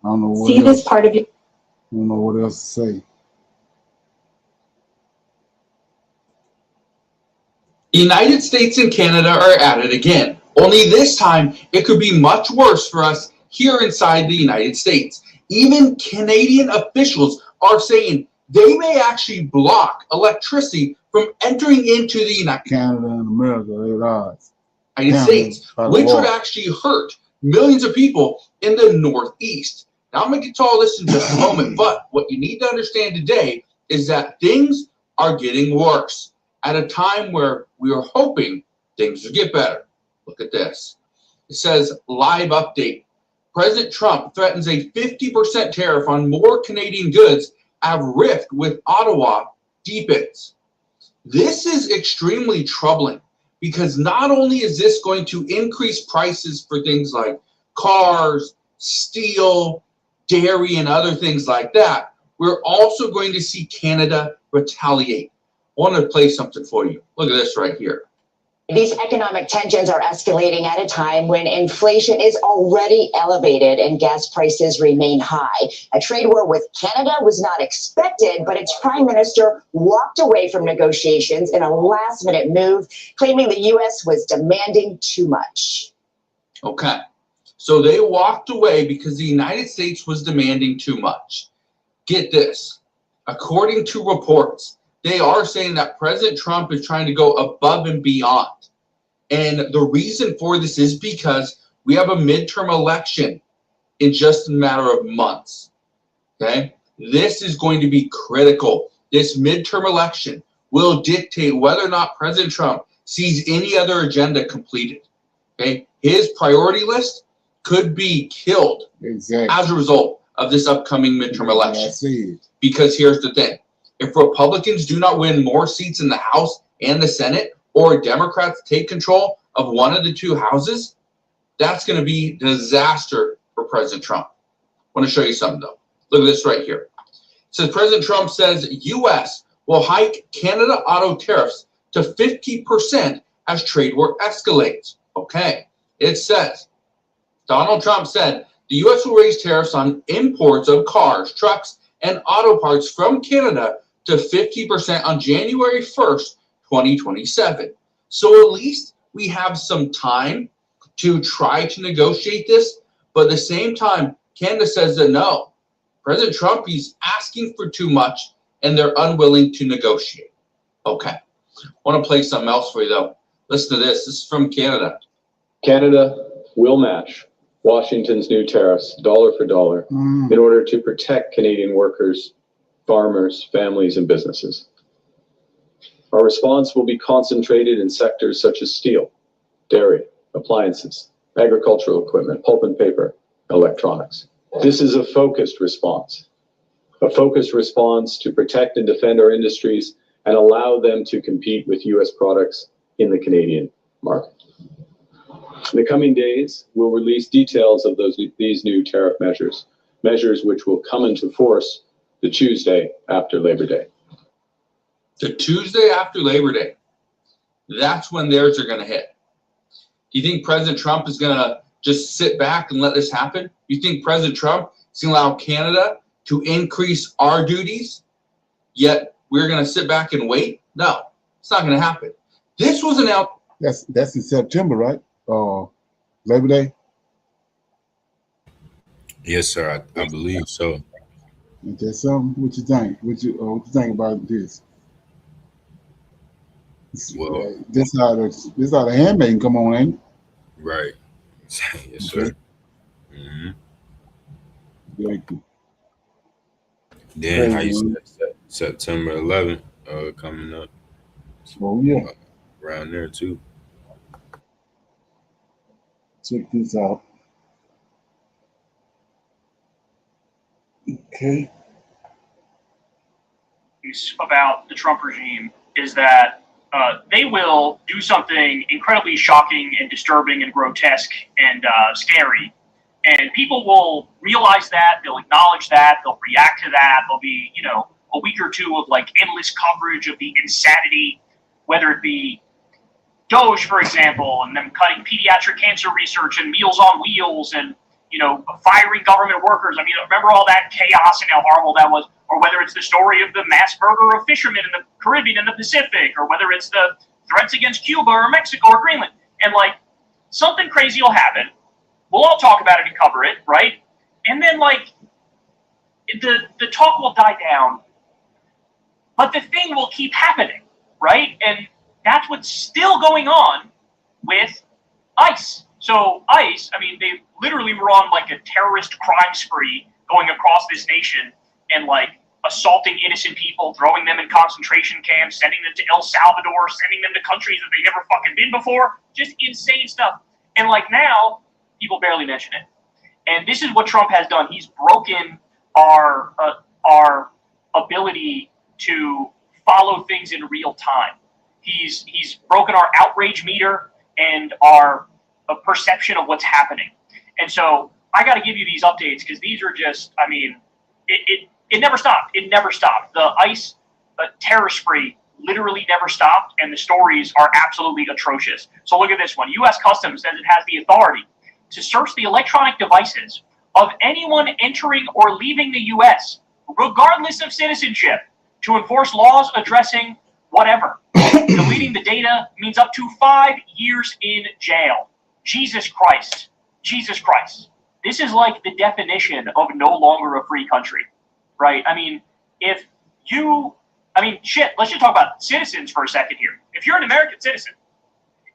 I don't know what See else. this part of you. I don't know what else to say. The United States and Canada are at it again. Only this time, it could be much worse for us here inside the United States. Even Canadian officials are saying they may actually block electricity from entering into the Canada and America, they're at odds. United States, which would actually hurt millions of people in the Northeast. Now, I'm going to get to all this in just a moment, but what you need to understand today is that things are getting worse at a time where we are hoping things will get better. Look at this. It says, live update. President Trump threatens a 50% tariff on more Canadian goods as rift with Ottawa deepens. This is extremely troubling because not only is this going to increase prices for things like cars, steel, dairy, and other things like that, we're also going to see Canada retaliate. I want to play something for you. Look at this right here. These economic tensions are escalating at a time when inflation is already elevated and gas prices remain high. A trade war with Canada was not expected, but its prime minister walked away from negotiations in a last-minute move, claiming the U.S. was demanding too much. Okay, so they walked away because the United States was demanding too much. Get this. According to reports, they are saying that President Trump is trying to go above and beyond. And the reason for this is because we have a midterm election in just a matter of months. Okay? This is going to be critical. This midterm election will dictate whether or not President Trump sees any other agenda completed. Okay? His priority list could be killed as a result of this upcoming midterm election. Because here's the thing. If Republicans do not win more seats in the House and the Senate, or Democrats take control of one of the two houses, that's going to be disaster for President Trump. I want to show you something, though. Look at this right here. It says President Trump says U.S. will hike Canada auto tariffs to 50% as trade war escalates. Okay. It says Donald Trump said the U.S. will raise tariffs on imports of cars, trucks, and auto parts from Canada to 50% on January 1st, 2027. So at least we have some time to try to negotiate this, but at the same time, Canada says that no, President Trump, he's asking for too much and they're unwilling to negotiate. Okay, I want to play something else for you though. Listen to this. This is from Canada. Canada will match Washington's new tariffs dollar for dollar in order to protect Canadian workers, farmers, families, and businesses. Our response will be concentrated in sectors such as steel, dairy, appliances, agricultural equipment, pulp and paper, electronics. This is a focused response to protect and defend our industries and allow them to compete with U.S. products in the Canadian market. In the coming days, we'll release details of these new tariff measures which will come into force the Tuesday after Labor Day. The Tuesday after Labor Day, that's when theirs are going to hit. Do you think President Trump is going to just sit back and let this happen? You think President Trump is going to allow Canada to increase our duties, yet we're going to sit back and wait? No, it's not going to happen. This was announced. That's in September, right? Labor Day? Yes, sir. I believe so. Is that something? What you think? What you think about this? Well, This how the handmaiden come on, ain't it? right. Yes, sir. hmm Thank you. Then how you Crazy, man. said September 11th coming up Oh yeah. around there too. Check this out. Okay. About the Trump regime is that they will do something incredibly shocking and disturbing and grotesque and scary. And people will realize that, they'll acknowledge that, they'll react to that. There'll be, a week or two of like endless coverage of the insanity, whether it be Doge, for example, and them cutting pediatric cancer research and Meals on Wheels and, firing government workers. I mean, remember all that chaos and how horrible that was? Or whether it's the story of the mass murder of fishermen in the Caribbean and the Pacific, or whether it's the threats against Cuba or Mexico or Greenland. And, something crazy will happen. We'll all talk about it and cover it, right? And then, the talk will die down. But the thing will keep happening, right? And that's what's still going on with ICE. So ICE, I mean, they literally were on a terrorist crime spree going across this nation and assaulting innocent people, throwing them in concentration camps, sending them to El Salvador, sending them to countries that they've never fucking been before. Just insane stuff. And now, people barely mention it. And this is what Trump has done. He's broken our ability to follow things in real time. He's broken our outrage meter and our perception of what's happening. And so I got to give you these updates because these are just, I mean, it never stopped. It never stopped. The ICE terror spree literally never stopped, and the stories are absolutely atrocious. So look at this one. U.S. Customs says it has the authority to search the electronic devices of anyone entering or leaving the U.S., regardless of citizenship, to enforce laws addressing whatever. Deleting the data means up to 5 years in jail. Jesus Christ. Jesus Christ. This is like the definition of no longer a free country, right? I mean, let's just talk about citizens for a second here. If you're an American citizen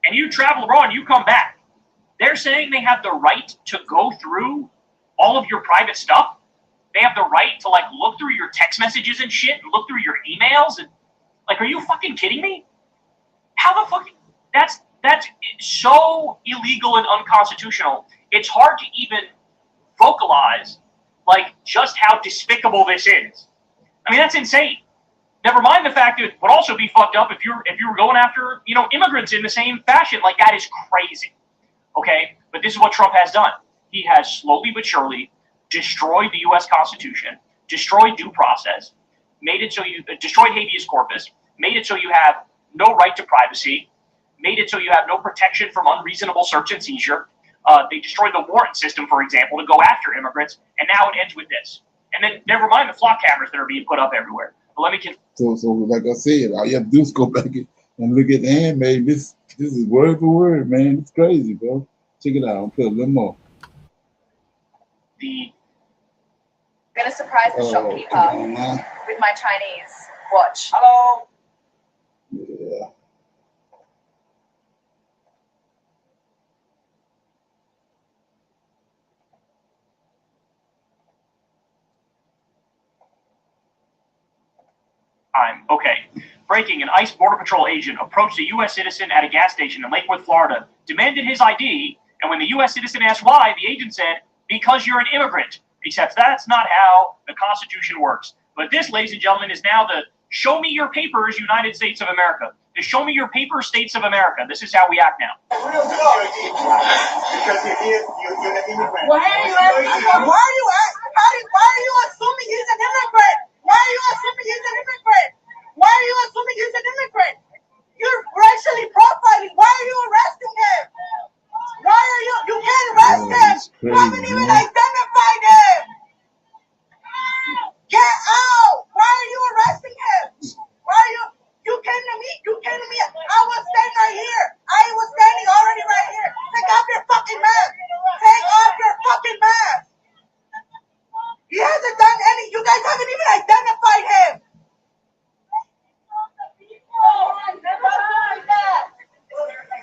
and you travel abroad and you come back, they're saying they have the right to go through all of your private stuff. They have the right to look through your text messages and shit and look through your emails and are you fucking kidding me? How the fuck? That's so illegal and unconstitutional. It's hard to even vocalize just how despicable this is. I mean, that's insane. Never mind the fact that it would also be fucked up if you were going after immigrants in the same fashion. That is crazy. Okay, but this is what Trump has done. He has slowly but surely destroyed the U.S. Constitution, destroyed due process, made it so you destroyed habeas corpus, made it so you have no right to privacy, made it so you have no protection from unreasonable search and seizure. They destroyed the warrant system, for example, to go after immigrants, and now it ends with this. And then never mind the flock cameras that are being put up everywhere. But let me So like I said, all you have to do is go back and look at the handmaid. This is word for word, man. It's crazy, bro. Check it out. I'll put a little more. Gonna surprise the shopkeeper with my Chinese watch. Hello. Yeah. Okay. Breaking: an ICE Border Patrol agent approached a U.S. citizen at a gas station in Lakewood, Florida, demanded his ID, and when the U.S. citizen asked why, the agent said, "Because you're an immigrant." Except that's not how the Constitution works. But this, ladies and gentlemen, is now the show me your papers United States of America. The show me your paper states of America. This is how we act now. Why are you assuming he's an immigrant? Why are you assuming he's an immigrant? Why are you assuming he's an immigrant? You're racially profiling. Why are you arresting him? Why are you can't arrest him. You haven't even identified him. Get out. Why are you arresting him? Why are you came to me. I was standing right here. I was standing already right here. Take off your fucking mask. Take off your fucking mask. He hasn't done any. You guys haven't even identified him.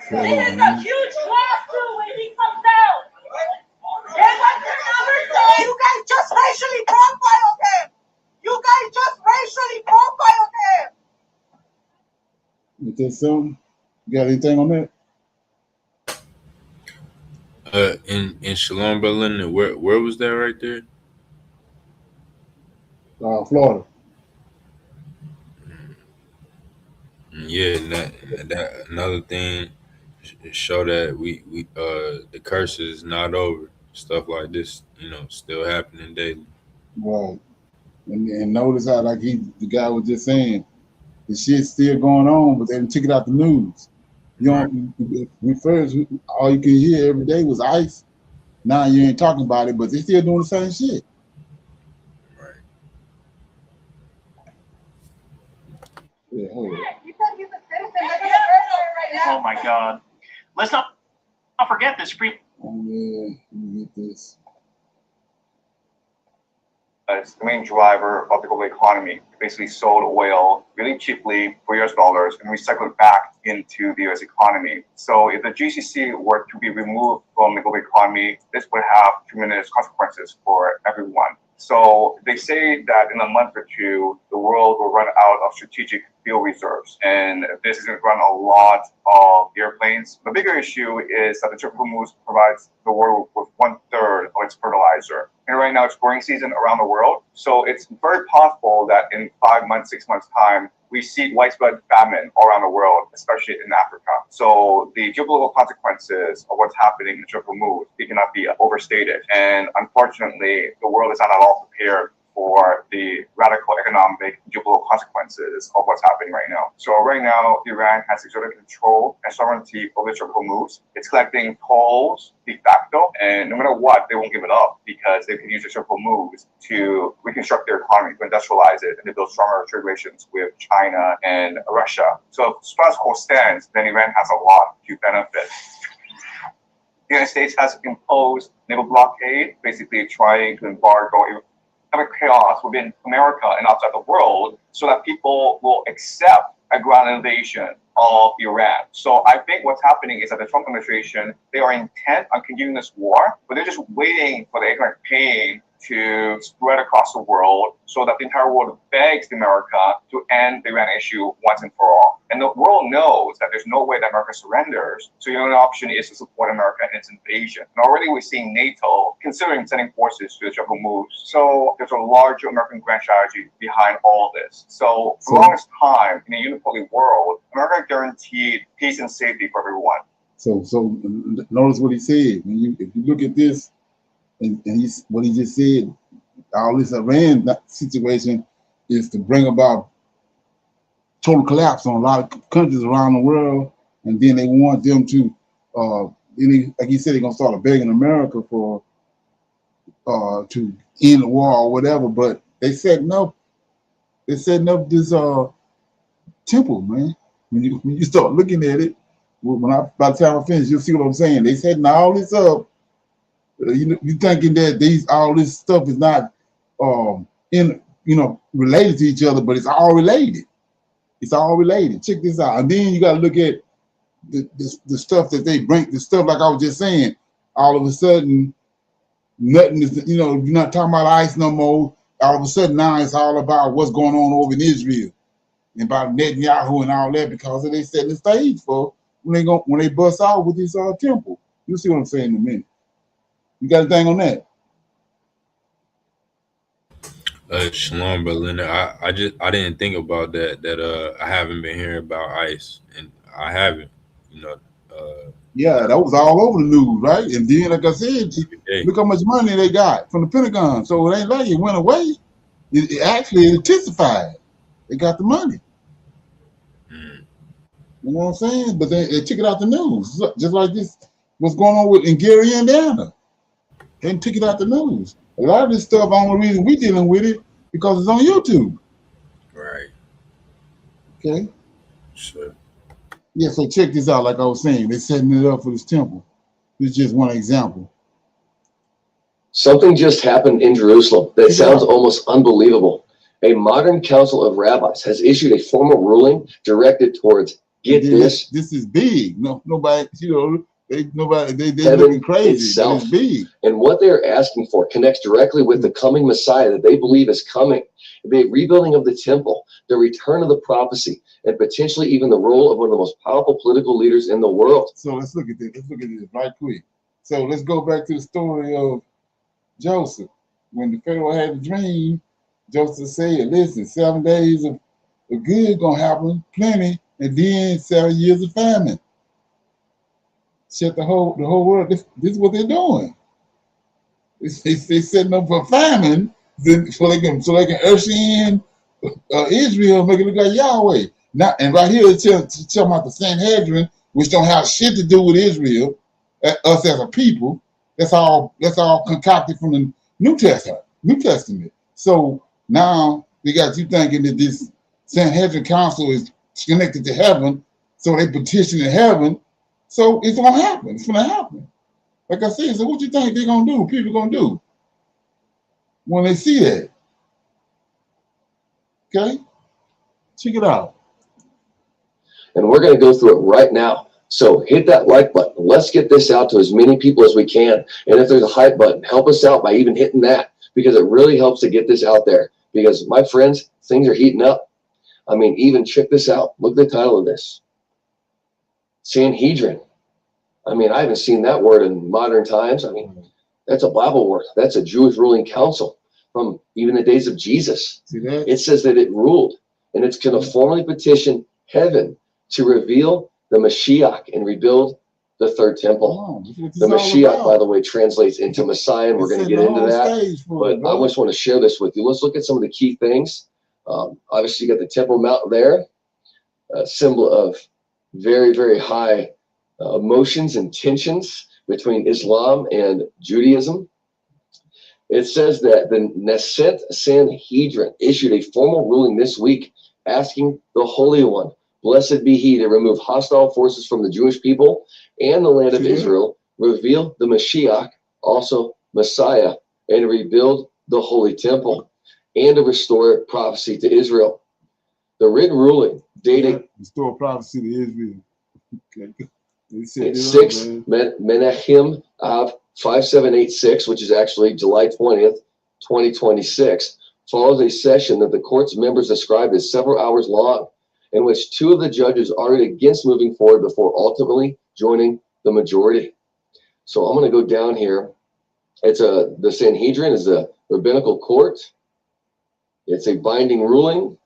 It is a huge lawsuit when he comes out. And what the number says, you guys just racially profiled him. You guys just racially profiled him. You think something? You got anything on that? In Shalom, Berlin, where was that right there? Florida. Yeah, that another thing show that we the curse is not over. Stuff like this, still happening daily. Right. And notice how, like the guy was just saying, the shit's still going on, but they didn't took it out the news. You know, we first, all you can hear every day was ICE. Now you ain't talking about it, but they still doing the same shit. Right. Yeah, hold on. Oh my God. Let's not forget this. Oh yeah, let me get this. It's the main driver of the global economy. It basically sold oil really cheaply for US dollars and recycled it back into the US economy. So if the GCC were to be removed from the global economy, this would have tremendous consequences for everyone. So they say that in a month or two, the world will run out of strategic fuel reserves. And this is going to run a lot of airplanes. The bigger issue is that the Triple Hormuz provides the world with 1/3 of its fertilizer. And right now it's growing season around the world. So it's very possible that in 5 months, 6 months time, we see widespread famine all around the world, especially in Africa. So the geopolitical consequences of what's happening in the Triple Hormuz, it cannot be overstated. And unfortunately, the world is not at all prepared for the radical economic geopolitical consequences of what's happening right now. So right now, Iran has exerted control and sovereignty over the Triple Hormuz. It's collecting tolls de facto, and no matter what, they won't give it up because they can use the Triple Hormuz to reconstruct their economy, to industrialize it, and to build stronger trade relations with China and Russia. So if status quo stands, then Iran has a lot to benefit. The United States has imposed naval blockade, basically trying to embargo chaos within America and outside the world so that people will accept a ground invasion of Iran. So I think what's happening is that the Trump administration, they are intent on continuing this war, but they're just waiting for the economic pain to spread across the world so that the entire world begs America to end the Iran issue once and for all. And the world knows that there's no way that America surrenders. So the only option is to support America in its invasion. And already we're seeing NATO considering sending forces to the Triple Hormuz. So there's a large American grand strategy behind all this. So for the longest time in a unipolar world, America guaranteed peace and safety for everyone. So notice what he said. If you look at this, and what he just said, all this Iran situation is to bring about total collapse on a lot of countries around the world, and then they want them to, like he said, they're gonna start begging America for to end the war or whatever. But they setting up this temple, man. When you start looking at it, by the time I finish, you'll see what I'm saying. They setting all this up. You thinking that all this stuff is not related to each other, but it's all related. It's all related. Check this out. And then you got to look at the stuff that they bring, the stuff like I was just saying. All of a sudden, nothing is, you're not talking about ICE no more. All of a sudden now it's all about what's going on over in Israel and about Netanyahu and all that because they set the stage for when they bust out with this temple. You'll see what I'm saying in a minute. You got anything on that? Shalom, Berlin. I didn't think about that. I haven't been hearing about ICE, and I haven't. Yeah, that was all over the news, right? And then, like I said, look how much money they got from the Pentagon. So it ain't like it went away. It actually intensified. They got the money. You know what I'm saying? But they took it out the news, just like this. What's going on in Gary, Indiana? They took it out the news. A lot of this stuff, the only reason we dealing with it because it's on YouTube. Right. Okay. Sure. Yeah, so check this out. Like I was saying, they're setting it up for this temple. This is just one example. Something just happened in Jerusalem that sounds almost unbelievable. A modern council of rabbis has issued a formal ruling directed towards Get this. This is big. No, nobody, they Heaven looking crazy. itself. But it's big. And what they're asking for connects directly with the coming Messiah that they believe is coming. The rebuilding of the temple, the return of the prophecy, and potentially even the role of one of the most powerful political leaders in the world. So let's look at this. Let's look at this right quick. So let's go back to the story of Joseph. When the Pharaoh had a dream, Joseph said, listen, 7 days of good gonna happen, plenty, and then 7 years of famine. Shut the whole world. This is what they're doing. They setting up for famine so they can usher in Israel, make it look like Yahweh. Now, and right here it's talking about the Sanhedrin, which don't have shit to do with Israel, us as a people. That's all concocted from the New Testament. So now they got you thinking that this Sanhedrin council is connected to heaven, so they petition in heaven. So it's gonna happen. It's gonna happen. Like I said, so what you think they're gonna do? People gonna do when they see that? Okay, check it out. And we're gonna go through it right now. So hit that like button. Let's get this out to as many people as we can. And if there's a hype button, help us out by even hitting that, because it really helps to get this out there. Because my friends, things are heating up. I mean, even check this out. Look at the title of this. Sanhedrin. I mean, I haven't seen that word in modern times. I mean, that's a Bible word. That's a Jewish ruling council from even the days of Jesus. See that? It says that it ruled, and it's going to formally petition heaven to reveal the Mashiach and rebuild the third temple. The Mashiach, by the way, translates into Messiah, and we're going to get into that. But I just want to share this with you. Let's look at some of the key things. Obviously, you got the Temple Mount there, a symbol of very, very high emotions and tensions between Islam and Judaism. It says that the Knesset Sanhedrin issued a formal ruling this week asking the Holy One, blessed be he, to remove hostile forces from the Jewish people and the land of Israel, reveal the Mashiach, also Messiah, and rebuild the Holy Temple, and to restore prophecy to Israel. The written ruling dating restore prophecy to Israel. Okay. It's 6 Menachem Av 5786, which is actually July 20th, 2026, follows a session that the court's members described as several hours long, in which 2 of the judges argued against moving forward before ultimately joining the majority. So I'm going to go down here. It's the Sanhedrin is a rabbinical court. It's a binding ruling.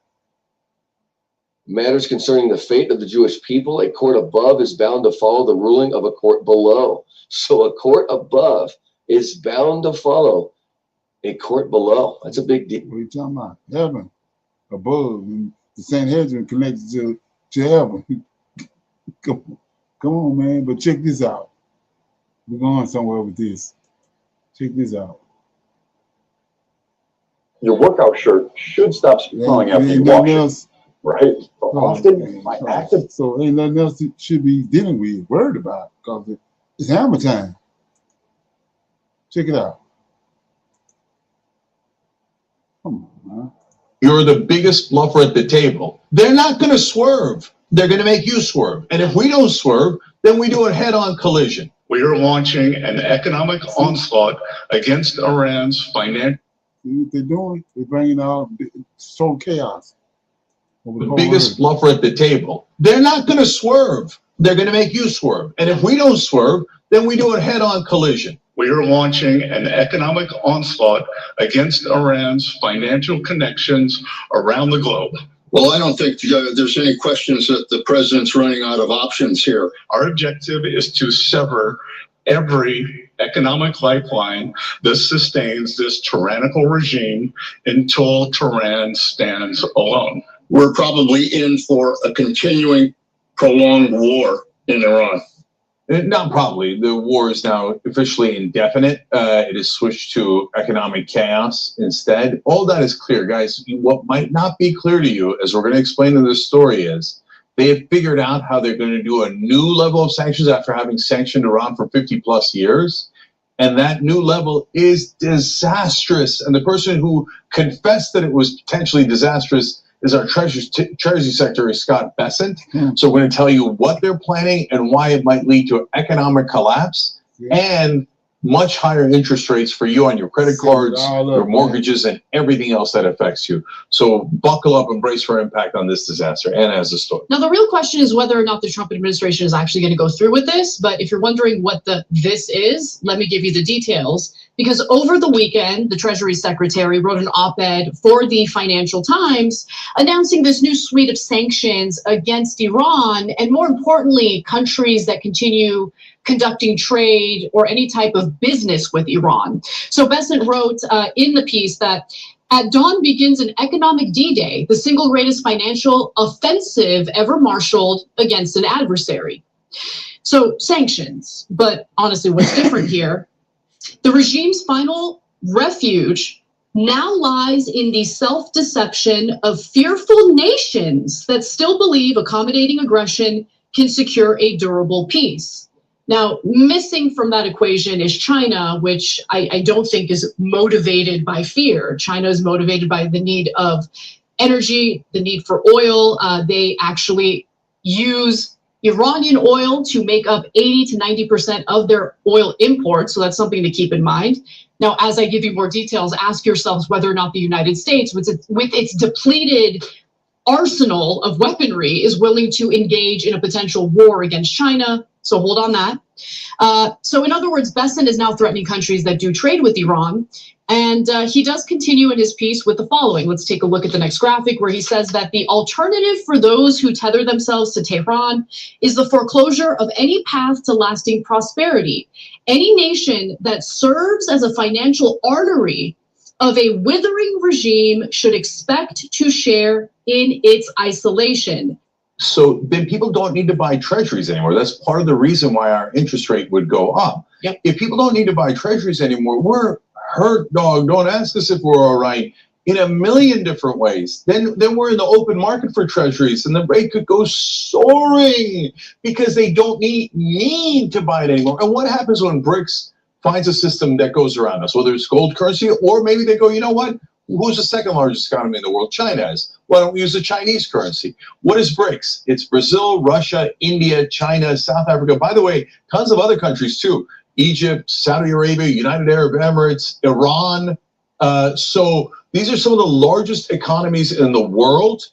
Matters concerning the fate of the Jewish people, a court above is bound to follow the ruling of a court below. So a court above is bound to follow a court below. That's a big deal. What are you talking about? Heaven above, and the Sanhedrin connected to heaven. Come on, man. But check this out. We're going somewhere with this. Check this out. Your workout shirt should stop flowing after you wash it. Right? But often, my active. So ain't nothing else you should be dealing with, worried about, because it's hammer time. Check it out. Come on, man. You're the biggest bluffer at the table. They're not going to swerve. They're going to make you swerve. And if we don't swerve, then we do a head-on collision. We are launching an economic onslaught against Iran's financial. See what they're doing? They're bringing out total chaos. The biggest bluffer at the table. They're not going to swerve. They're going to make you swerve. And if we don't swerve, then we do a head-on collision. We are launching an economic onslaught against Iran's financial connections around the globe. Well, I don't think there's any questions that the president's running out of options here. Our objective is to sever every economic lifeline that sustains this tyrannical regime until Tehran stands alone. We're probably in for a continuing prolonged war in Iran. Not probably. The war is now officially indefinite. It is switched to economic chaos instead. All that is clear, guys. What might not be clear to you, as we're going to explain in this story, is they have figured out how they're going to do a new level of sanctions after having sanctioned Iran for 50 plus years. And that new level is disastrous. And the person who confessed that it was potentially disastrous is our Treasury Secretary, Scott Bessent. So we're going to tell you what they're planning and why it might lead to economic collapse and much higher interest rates for you on your credit cards, your mortgages, and everything else that affects you. So buckle up and brace for impact on this disaster. Anna has a story. Now, the real question is whether or not the Trump administration is actually going to go through with this. But if you're wondering what this is, let me give you the details. Because over the weekend, the Treasury Secretary wrote an op-ed for the Financial Times announcing this new suite of sanctions against Iran, and more importantly, countries that continue conducting trade or any type of business with Iran. So Bessent wrote in the piece that at dawn begins an economic D-Day, the single greatest financial offensive ever marshaled against an adversary. So sanctions, but honestly, what's different here? The regime's final refuge now lies in the self-deception of fearful nations that still believe accommodating aggression can secure a durable peace. Now, missing from that equation is China, which I don't think is motivated by fear. China is motivated by the need of energy, the need for oil. They actually use Iranian oil to make up 80 to 90% of their oil imports. So that's something to keep in mind. Now, as I give you more details, ask yourselves whether or not the United States, with its depleted arsenal of weaponry, is willing to engage in a potential war against China. So hold on that. So in other words, Bessent is now threatening countries that do trade with Iran. And he does continue in his piece with the following. Let's take a look at the next graphic, where he says that the alternative for those who tether themselves to Tehran is the foreclosure of any path to lasting prosperity. Any nation that serves as a financial artery of a withering regime should expect to share in its isolation. So then people don't need to buy treasuries anymore. That's part of the reason why our interest rate would go up. Yep. If people don't need to buy treasuries anymore, we're hurt, dog. Don't ask us if we're all right in a million different ways. Then we're in the open market for treasuries, and the rate could go soaring because they don't need to buy it anymore. And what happens when BRICS finds a system that goes around us, whether it's gold currency, or maybe they go, you know what? Who's the second largest economy in the world? China is. Why don't we use the Chinese currency? What is BRICS? It's Brazil, Russia, India, China, South Africa. By the way, tons of other countries too. Egypt, Saudi Arabia, United Arab Emirates, Iran. So these are some of the largest economies in the world.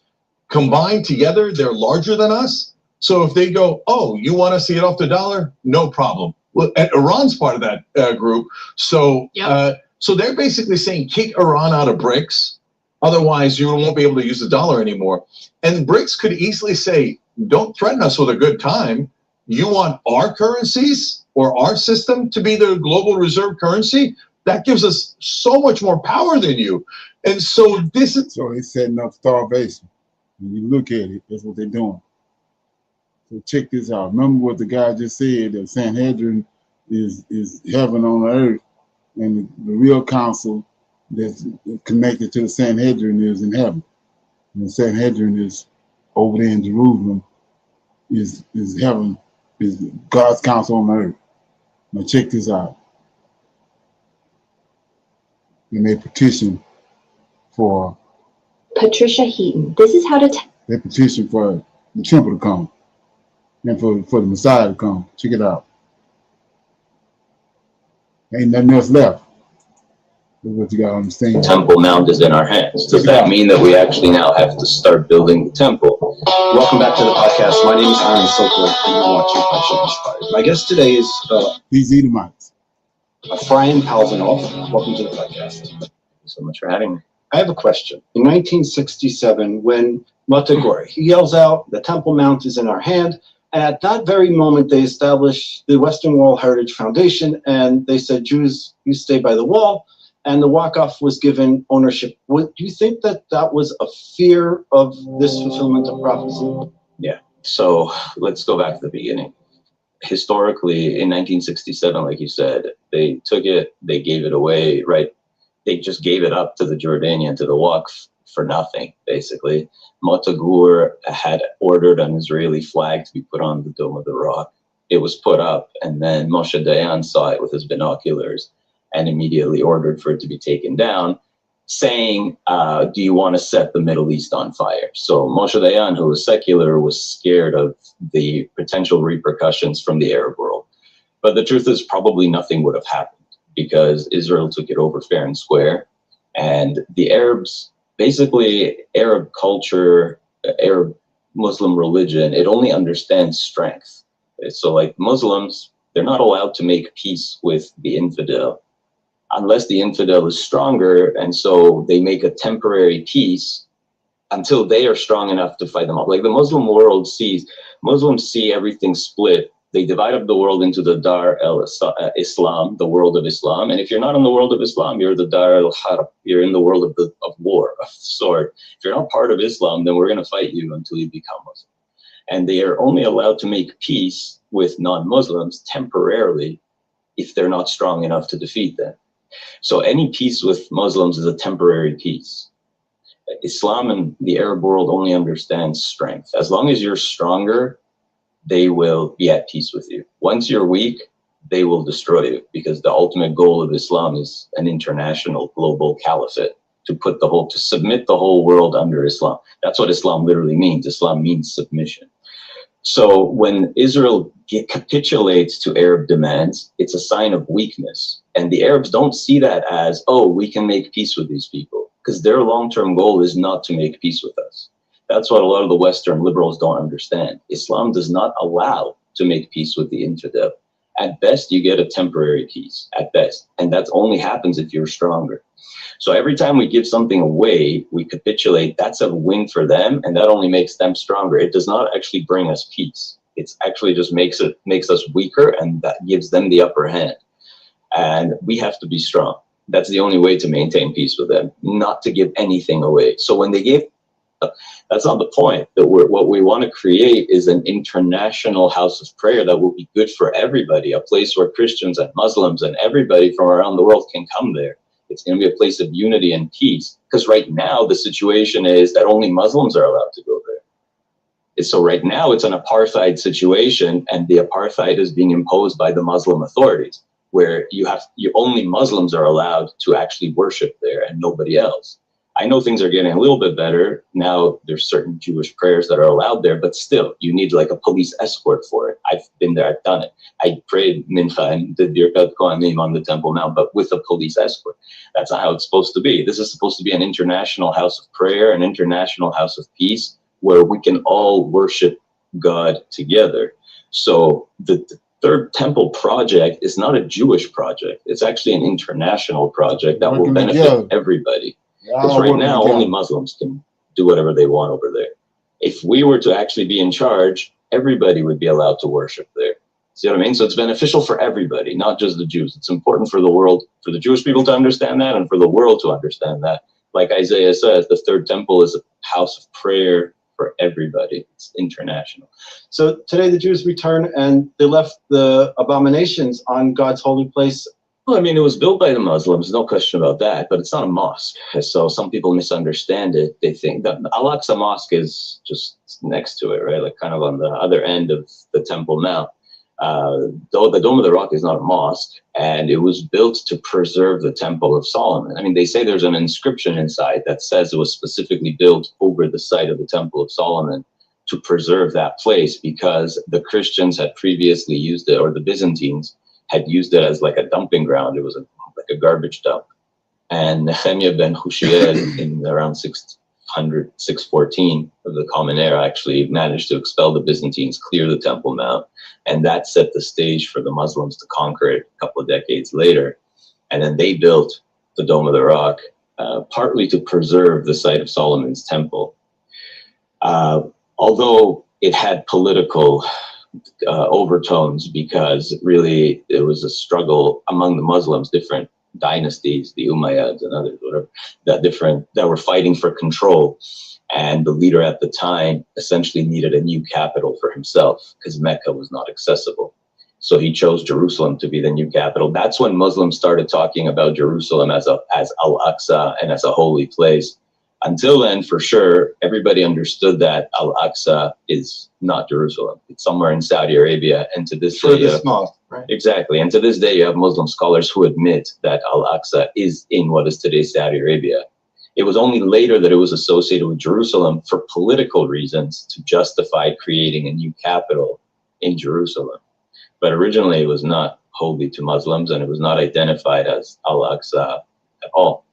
Combined together, they're larger than us. So if they go, oh, you want us to get off the dollar? No problem. Well, Iran's part of that group. So, so they're basically saying kick Iran out of BRICS. Otherwise, you won't be able to use the dollar anymore. And BRICS could easily say, don't threaten us with a good time. You want our currencies or our system to be the global reserve currency? That gives us so much more power than you. And so this is... So they're setting up starvation. When you look at it, that's what they're doing. So check this out. Remember what the guy just said, that Sanhedrin is heaven on earth, and the real council that's connected to the Sanhedrin is in heaven. And the Sanhedrin is over there in Jerusalem, is heaven, is God's council on earth. Now check this out. And they petition for Patricia Heaton. This is how to they petition for the temple to come and for the Messiah to come. Check it out. Ain't nothing else left. That's what you gotta understand. The Temple Mount is in our hands. Does that mean that we actually now have to start building the temple? Welcome back to the podcast. My name is Aaron Sokol, and you're watching Passion Inspired. My guest today is these Edomites. Efraim Palzanoff. Welcome to the podcast. Thank you so much for having me. I have a question. In 1967, when Matagor, he yells out, the Temple Mount is in our hand, and at that very moment, they established the Western Wall Heritage Foundation, and they said, Jews, you stay by the wall, and the Waqf was given ownership. Do you think that that was a fear of this fulfillment of prophecy? Yeah. So let's go back to the beginning. Historically, in 1967, like you said, they took it, they gave it away, right? They just gave it up to the Jordanian, to the Waqf, for nothing, basically. Motagor had ordered an Israeli flag to be put on the Dome of the Rock. It was put up, and then Moshe Dayan saw it with his binoculars and immediately ordered for it to be taken down. saying, do you want to set the Middle East on fire? So Moshe Dayan, who was secular, was scared of the potential repercussions from the Arab world. But the truth is probably nothing would have happened because Israel took it over fair and square. And the Arabs, basically Arab culture, Arab Muslim religion, it only understands strength. So like Muslims, they're not allowed to make peace with the infidel unless the infidel is stronger. And so they make a temporary peace until they are strong enough to fight them off. Like the Muslim world Muslims see everything split. They divide up the world into the Dar el-Islam, the world of Islam. And if you're not in the world of Islam, you're the Dar el-Harb. You're in the world of war, of sword. If you're not part of Islam, then we're going to fight you until you become Muslim. And they are only allowed to make peace with non-Muslims temporarily if they're not strong enough to defeat them. So any peace with Muslims is a temporary peace. Islam and the Arab world only understands strength. As long as you're stronger, they will be at peace with you. Once you're weak, they will destroy you, because the ultimate goal of Islam is an international global caliphate, to submit the whole world under Islam. That's what Islam literally means. Islam means submission. So when Israel capitulates to Arab demands, it's a sign of weakness. And the Arabs don't see that as, oh, we can make peace with these people, because their long-term goal is not to make peace with us. That's what a lot of the Western liberals don't understand. Islam does not allow to make peace with the infidel. At best, you get a temporary peace, at best. And that only happens if you're stronger. So every time we give something away, we capitulate, that's a win for them, and that only makes them stronger. It does not actually bring us peace. It actually just makes us weaker, and that gives them the upper hand. And we have to be strong. That's the only way to maintain peace with them, not to give anything away. So when they gave, that's not the point. What we want to create is an international house of prayer that will be good for everybody, a place where Christians and Muslims and everybody from around the world can come there. It's going to be a place of unity and peace, because right now the situation is that only Muslims are allowed to go there. And so right now it's an apartheid situation, and the apartheid is being imposed by the Muslim authorities, where only Muslims are allowed to actually worship there and nobody else. I know things are getting a little bit better. Now there's certain Jewish prayers that are allowed there, but still you need like a police escort for it. I've been there, I've done it. I prayed Mincha and did Birkat Kohanim on the Temple Mount, but with a police escort. That's not how it's supposed to be. This is supposed to be an international house of prayer, an international house of peace, where we can all worship God together. So the Third Temple project is not a Jewish project. It's actually an international project that will benefit everybody. Because right now, only Muslims can do whatever they want over there. If we were to actually be in charge, everybody would be allowed to worship there. See what I mean? So it's beneficial for everybody, not just the Jews. It's important for the world, for the Jewish people to understand that, and for the world to understand that. Like Isaiah says, the Third Temple is a house of prayer for everybody. It's international. So today the Jews return and they left the abominations on God's holy place. Well, I mean, it was built by the Muslims, no question about that, but it's not a mosque. So some people misunderstand it. They think that Al-Aqsa Mosque is just next to it, right? Like kind of on the other end of the Temple Mount. Though the Dome of the Rock is not a mosque, and it was built to preserve the Temple of Solomon. I mean, they say there's an inscription inside that says it was specifically built over the site of the Temple of Solomon to preserve that place, because the Christians had previously used it, or the Byzantines had used it as like a dumping ground. It was like a garbage dump. And Nehemiah ben Hushiel in around 614 of the Common Era actually managed to expel the Byzantines, clear the Temple Mount, and that set the stage for the Muslims to conquer it a couple of decades later. And then they built the Dome of the Rock, partly to preserve the site of Solomon's temple. Although it had political overtones, because really it was a struggle among the Muslims, different dynasties, the Umayyads and others, whatever, that were fighting for control. And the leader at the time essentially needed a new capital for himself, because Mecca was not accessible. So he chose Jerusalem to be the new capital. That's when Muslims started talking about Jerusalem as Al-Aqsa and as a holy place. Until then, for sure, everybody understood that Al-Aqsa is not Jerusalem. It's somewhere in Saudi Arabia. And to this day, right? Exactly. And to this day, you have Muslim scholars who admit that Al-Aqsa is in what is today Saudi Arabia. It was only later that it was associated with Jerusalem for political reasons to justify creating a new capital in Jerusalem. But originally it was not holy to Muslims, and it was not identified as Al-Aqsa at all.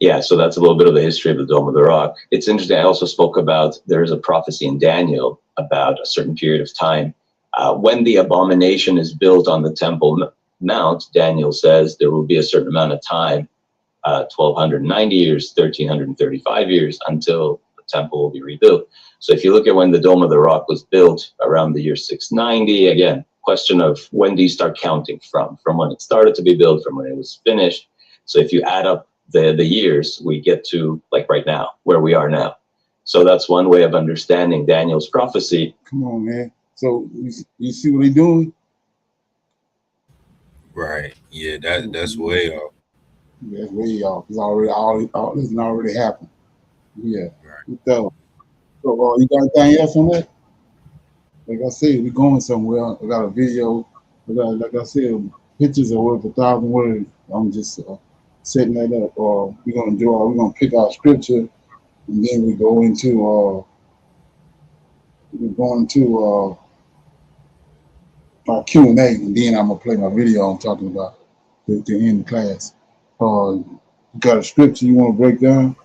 Yeah, so that's a little bit of the history of the Dome of the Rock. It's interesting, I also spoke about, there is a prophecy in Daniel about a certain period of time. When the abomination is built on the Temple Mount, Daniel says there will be a certain amount of time, 1290 years, 1335 years, until the temple will be rebuilt. So if you look at when the Dome of the Rock was built around the year 690, again, question of when do you start counting from when it started to be built, from when it was finished. So if you add up the years, we get to like right now, where we are now. So that's one way of understanding Daniel's prophecy. Come on, man. So you see what they're doing? Right. Yeah, that's way off. Yeah, that's way off. It's all this already happened. Yeah. Right. So you got anything else on that? Like I said, we're going somewhere. I got a video. Like I said, pictures are worth 1,000 words. I'm just setting that up. We're gonna pick our scripture, and then we go into our Q&A, and then I'm gonna play my video I'm talking about to end the class. You got a scripture you want to break down?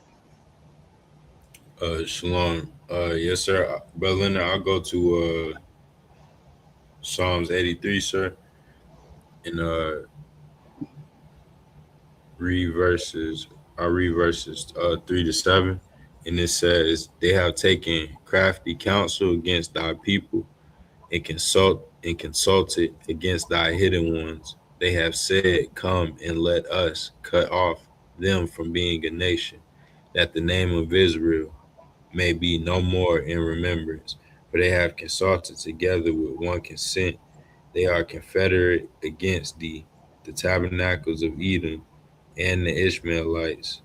Shalom. Yes, sir. Brother Leonard, I'll go to Psalms 83, sir. And I'll read verses 3 to 7. And it says, they have taken crafty counsel against thy people and consulted against thy hidden ones. They have said, come and let us cut off them from being a nation, that the name of Israel may be no more in remembrance. For they have consulted together with one consent. They are confederate against the tabernacles of Edom and the Ishmaelites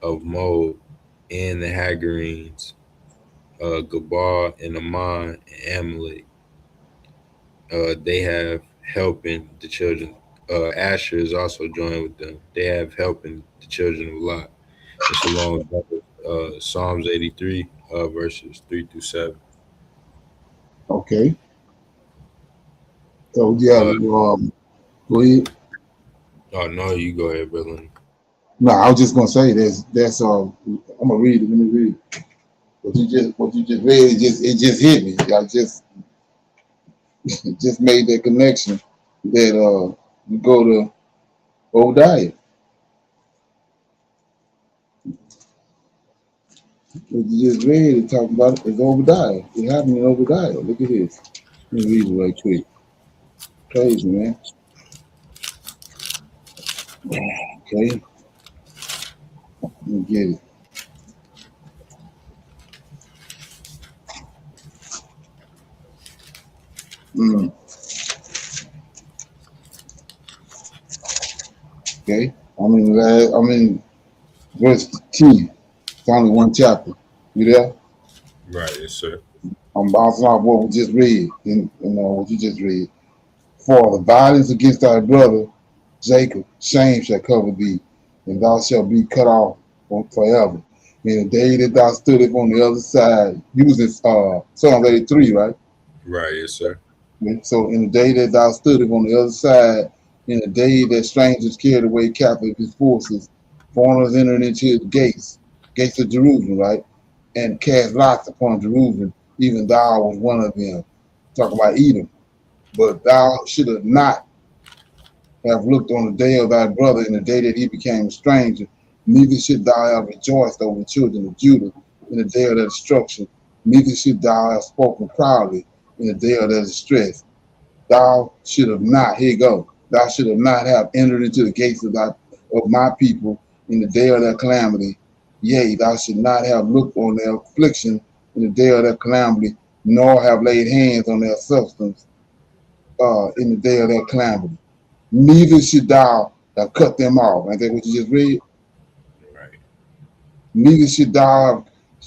of Moab and the Hagarenes, Gabal and Ammon and Amalek. They have helping the children. Asher is also joined with them. They have helping the children of Lot. It's along Psalms 83, verses 3 through 7. Okay. So yeah, go ahead. Oh no, you go ahead, brother. No, I was just gonna say that's I'm gonna read it. Let me read it. What you just read, it just hit me. I just just made that connection that you go to Obadiah. What you just read, it talking about is Obadiah. It happened in Obadiah. Look at this. Let me read it right quick. Crazy, man. Okay. Let me get it. Okay. I'm in verse 10. It's only one chapter. You there? Right, yes, sir. I'm bouncing off what we just read, what you just read. For the violence against thy brother Jacob, shame shall cover thee, and thou shalt be cut off forever. In the day that thou stoodest on the other side, using Psalm 83, right? Right, yes, sir. So in the day that thou stoodest on the other side, in the day that strangers carried away captive his forces, foreigners entered into the gates of Jerusalem, right? And cast lots upon Jerusalem, even thou was one of them. Talking about Edom. But thou should have not have looked on the day of thy brother in the day that he became a stranger, neither should thou have rejoiced over the children of Judah in the day of their destruction, neither should thou have spoken proudly in the day of their distress. Thou should have not, here you go, thou should have not have entered into the gates of my people in the day of their calamity. Yea, thou should not have looked on their affliction in the day of their calamity, nor have laid hands on their substance in the day of their calamity. Neither should thou have cut them off. Ain't that what you just read? Right. Neither should thou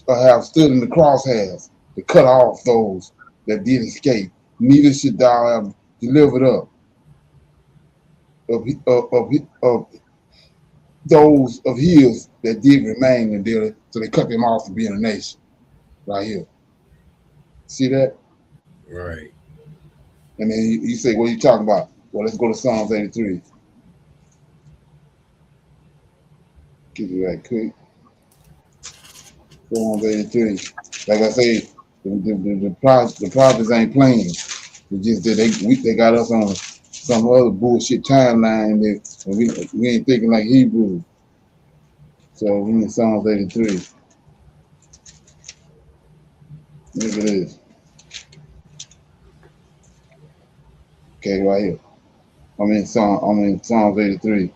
have stood in the crosshairs to cut off those that did escape. Neither should thou have delivered up those of his that did remain in there, so they cut them off from being a nation. Right here. See that? Right. And then you say, what are you talking about? Well, let's go to Psalms 83. Get it right quick. Psalms 83. Like I say, the prophets ain't playing. It's just that they got us on some other bullshit timeline that we ain't thinking like Hebrew. So we in Psalms 83. Look at this. Okay, right here. I'm in Psalms 83.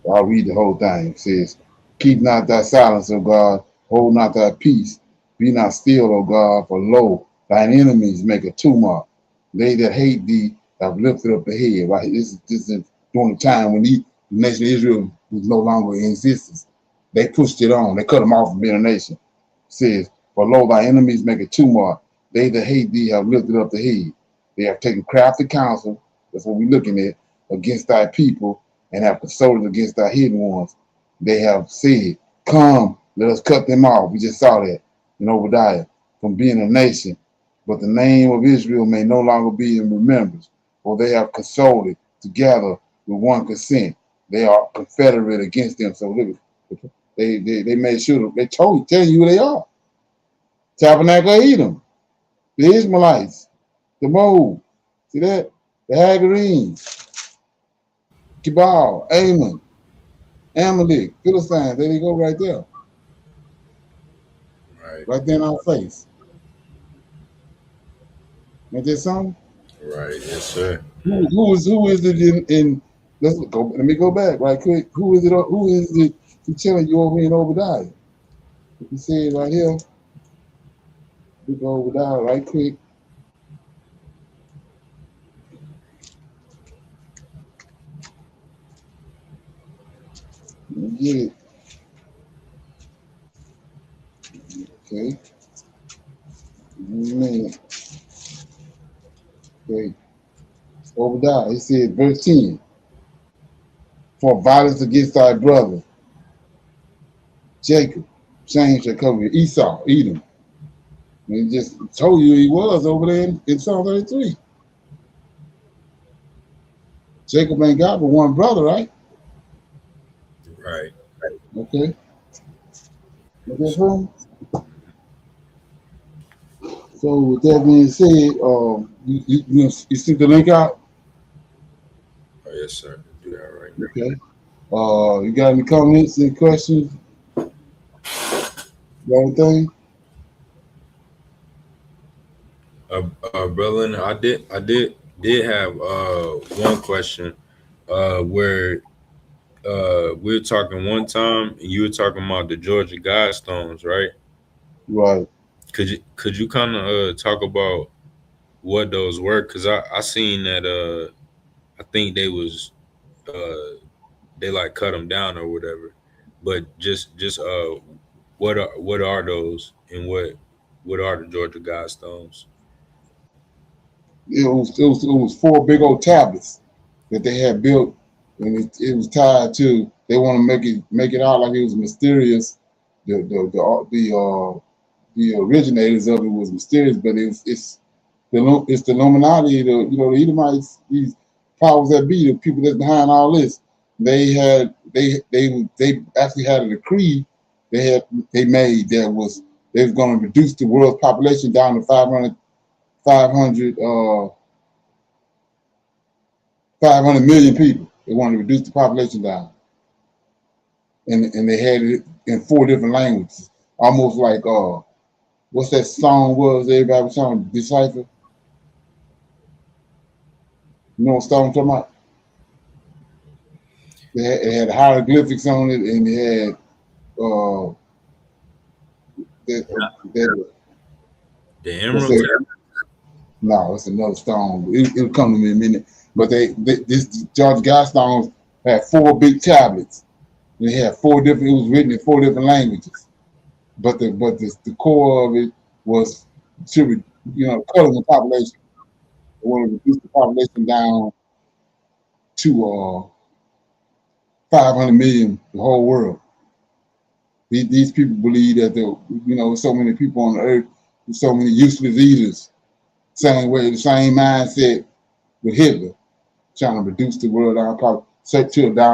I'll read the whole thing. It says, keep not thy silence, O God, hold not thy peace. Be not still, O God, for lo, thine enemies make a tumult. They that hate thee have lifted up the head. Right? This is during the time when the nation of Israel was no longer in existence. They pushed it on. They cut them off from being a nation. It says, for lo, thy enemies make a tumult. They that hate thee have lifted up the head. They have taken crafty counsel. That's what we're looking at, against thy people, and have consulted against thy hidden ones. They have said, come, let us cut them off. We just saw that in Obadiah, from being a nation. But the name of Israel may no longer be in remembrance, for they have consulted together with one consent. They are confederate against them. So look, they made sure, they tell you who they are. Tabernacle of Edom, the Ishmaelites, the Moab, see that? The Hagarenes, Kibal, Ammon, Amalek, Philistines, there they go right there. Right there in our face. Ain't that something? Right, yes, sir. Who is it in let me go back right quick. Who is it he's telling you over in Obadiah? He said right here, we go Obadiah right quick. Get it. Okay. Man. Okay. Obadiah, he said, verse 10. For violence against thy brother, Jacob, shame shall cover you. Esau, Edom. And he just told you he was over there in Psalm 33. Jacob ain't got but one brother, right? Right. Okay. Okay, from? So with that being said, you see the link out? Oh, yes, sir. Do that right now. Okay. You got any comments, any questions? Got anything? Brother, I did have one question where we were talking one time and you were talking about the Georgia Guidestones, right? Right. Could you kind of talk about what those were? Because I seen that I think they was they like cut them down or whatever, but just what are those, and what are the Georgia Guidestones? It was 4 big old tablets that they had built, and it was tied to. They want to make it out like it was mysterious. The originators of it was mysterious, but it's the Illuminati, the Edomites, these powers that be, the people that's behind all this. They actually had a decree they made that was they was going to reduce the world's population down to 500 million people. They wanted to reduce the population down, and they had it in 4 different languages, almost like what's that song was everybody was trying to decipher? You know what song I'm talking about? It had hieroglyphics on it, and it had the emerald. No, it's another stone. It'll come to me in a minute. But this Georgia Guidestones had 4 big tablets. And they had 4 different. It was written in 4 different languages. But the core of it was to cutting the population. They want to reduce the population down to 500 million, the whole world. These people believe that so many people on the earth, so many useless eaters. Same way, the same mindset with Hitler, trying to reduce the world down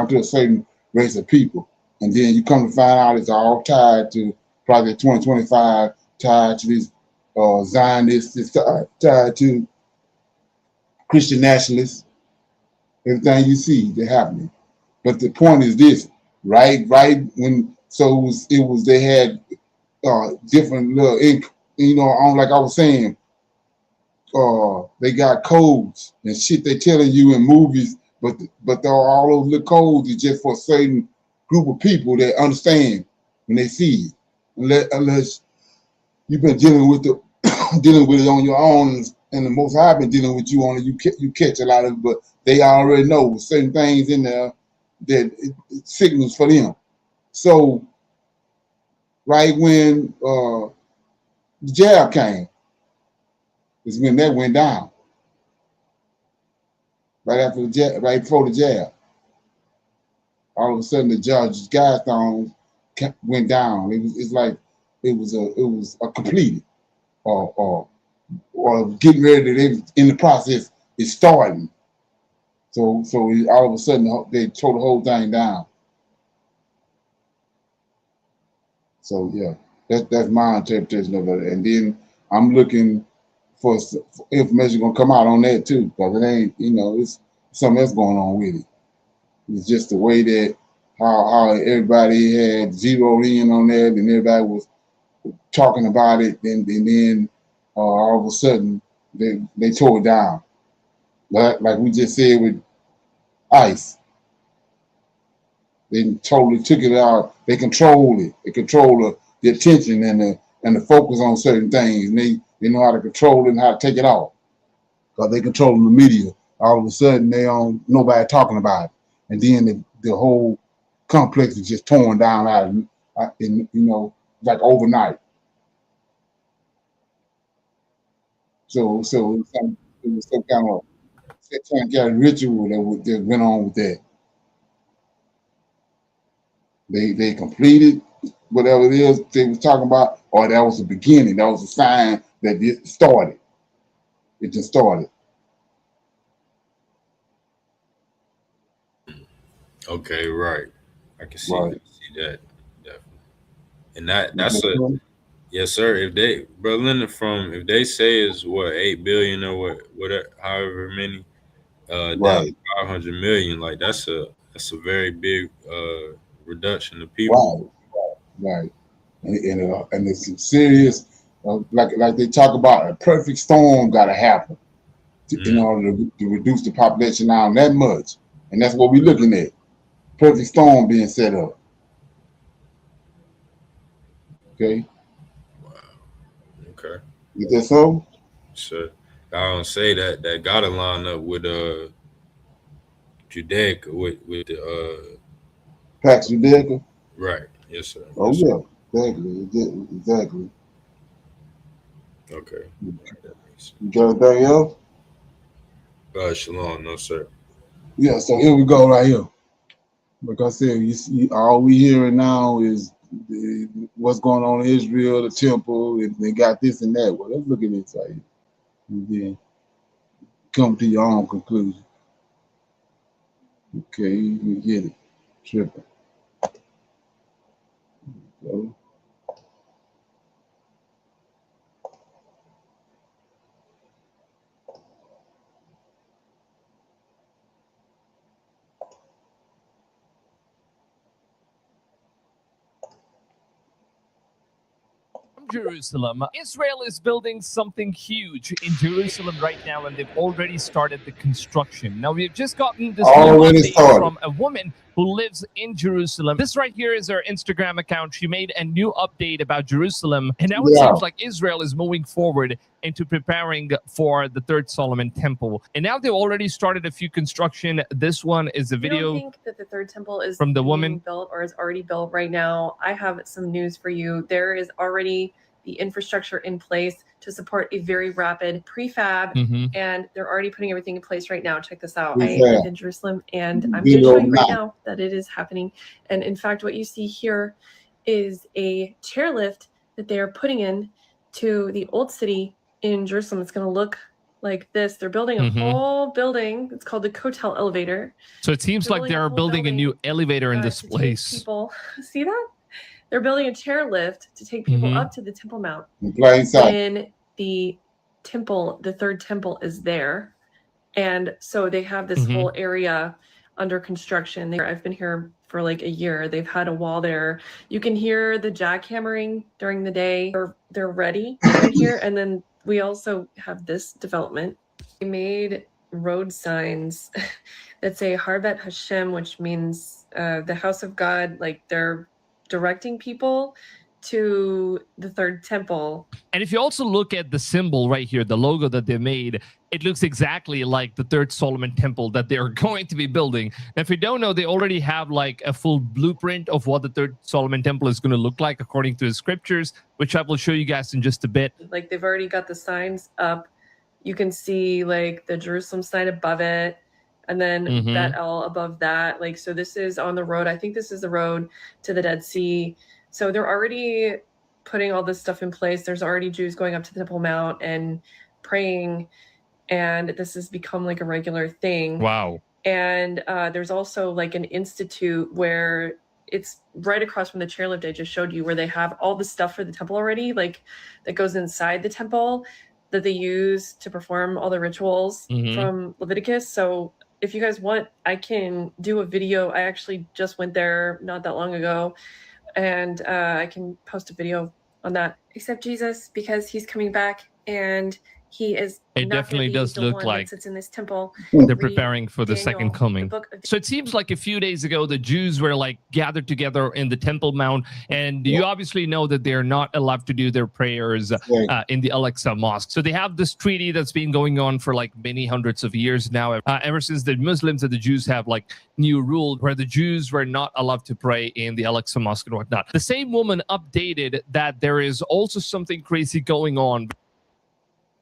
to a certain race of people. And then you come to find out it's all tied to Project 2025, tied to these Zionists, it's tied to Christian nationalists. Everything you see, they're happening. But the point is this, right when they had different little like I was saying, they got codes and shit they telling you in movies, but all those little codes is just for a certain group of people that understand when they see it. Unless you've been dealing with it on your own, and the Most High been dealing with you on it, you catch a lot of it, but they already know certain things in there that it signals for them. So right when the jab came, is when that went down. Right before the jab, all of a sudden the judge's Guidestones went down. It was completed, or getting ready. They in the process. It's starting. So all of a sudden they tore the whole thing down. So yeah, that's my interpretation of it. And then I'm looking for information gonna come out on that too, because it ain't, it's something else going on with it. It's just the way that how everybody had zeroed in on that, and everybody was talking about it, and then all of a sudden they tore it down. Like we just said with ICE, they totally took it out. They control it. They control the attention and the focus on certain things. And they know how to control it and how to take it off, because they control the media. All of a sudden, nobody talking about it, and then the whole complex is just torn down like overnight. So it was some kind of satanic ritual that went on with that. They completed whatever it is they was talking about, or that was the beginning. That was a sign that it started. It just started. Okay, right. I can see that definitely. And that's yes, sir. If they, Brother Leonard, if they say it's what 8 billion or whatever, however many, down to 500 million, like that's a very big reduction of people. Right. And it's some serious, like they talk about, a perfect storm got to happen in order to reduce the population down that much, and that's what we're looking at. Perfect storm being set up. Okay. Wow. Okay. Is that so? Sure. I don't say that gotta line up with Judaica with the Pax Judaica. Right. Yes, sir. Oh yes, yeah. Sir. Exactly. Okay. You got anything else? Shalom, no sir. Yeah. So here we go right here. Like I said, you see, all we hearing now is what's going on in Israel, the temple, and they got this and that. Well, let's look at this right here, and then come to your own conclusion. Okay, you get it. Tripping. So, Jerusalem. Israel is building something huge in Jerusalem right now, and they've already started the construction. Now, we've just gotten this new update from a woman who lives in Jerusalem. This right here is her Instagram account. She made a new update about Jerusalem, and now it seems like Israel is moving forward into preparing for the third Solomon temple. And now they've already started a few construction. This one is a video. You don't think that the third temple is from the woman built or is already built right now? I have some news for you. There is already the infrastructure in place to support a very rapid prefab, and they're already putting everything in place right now. Check this out. I live in Jerusalem, and I'm going to show you right now that it is happening. And in fact, what you see here is a chairlift that they are putting in to the old city in Jerusalem. It's going to look like this. They're building a whole building. It's called the Kotel elevator. So it seems like they're building a new elevator in this place. People, see that? They're building a chairlift to take people up to the Temple Mount. When the temple, the third temple, is there, and so they have this whole area under construction. I've been here for like a year. They've had a wall there. You can hear the jackhammering during the day. They're ready right here, and then we also have this development. They made road signs that say Harvet Hashem, which means the house of God. Like they're directing people to the third temple. And if you also look at the symbol right here, the logo that they made, it looks exactly like the third Solomon temple that they're going to be building. And if you don't know, they already have like a full blueprint of what the third Solomon temple is going to look like according to the scriptures, which I will show you guys in just a bit. Like they've already got the signs up. You can see like the Jerusalem sign above it, and then that L above that. Like, so this is on the road. I think this is the road to the Dead Sea. So they're already putting all this stuff in place. There's already Jews going up to the Temple Mount and praying, and this has become like a regular thing. Wow. And there's also like an institute where it's right across from the chairlift I just showed you, where they have all the stuff for the temple already, like that goes inside the temple that they use to perform all the rituals from Leviticus. So if you guys want, I can do a video. I actually just went there not that long ago, and I can post a video on that. Except Jesus, because he's coming back, and he is. It definitely does look like it's in this temple. They're preparing for the second coming. So it seems like a few days ago, the Jews were like gathered together in the Temple Mount, and you obviously know that they're not allowed to do their prayers in the Al-Aqsa Mosque. So they have this treaty that's been going on for like many hundreds of years now, ever since the Muslims and the Jews have like new rule where the Jews were not allowed to pray in the Al-Aqsa Mosque and whatnot. The same woman updated that there is also something crazy going on.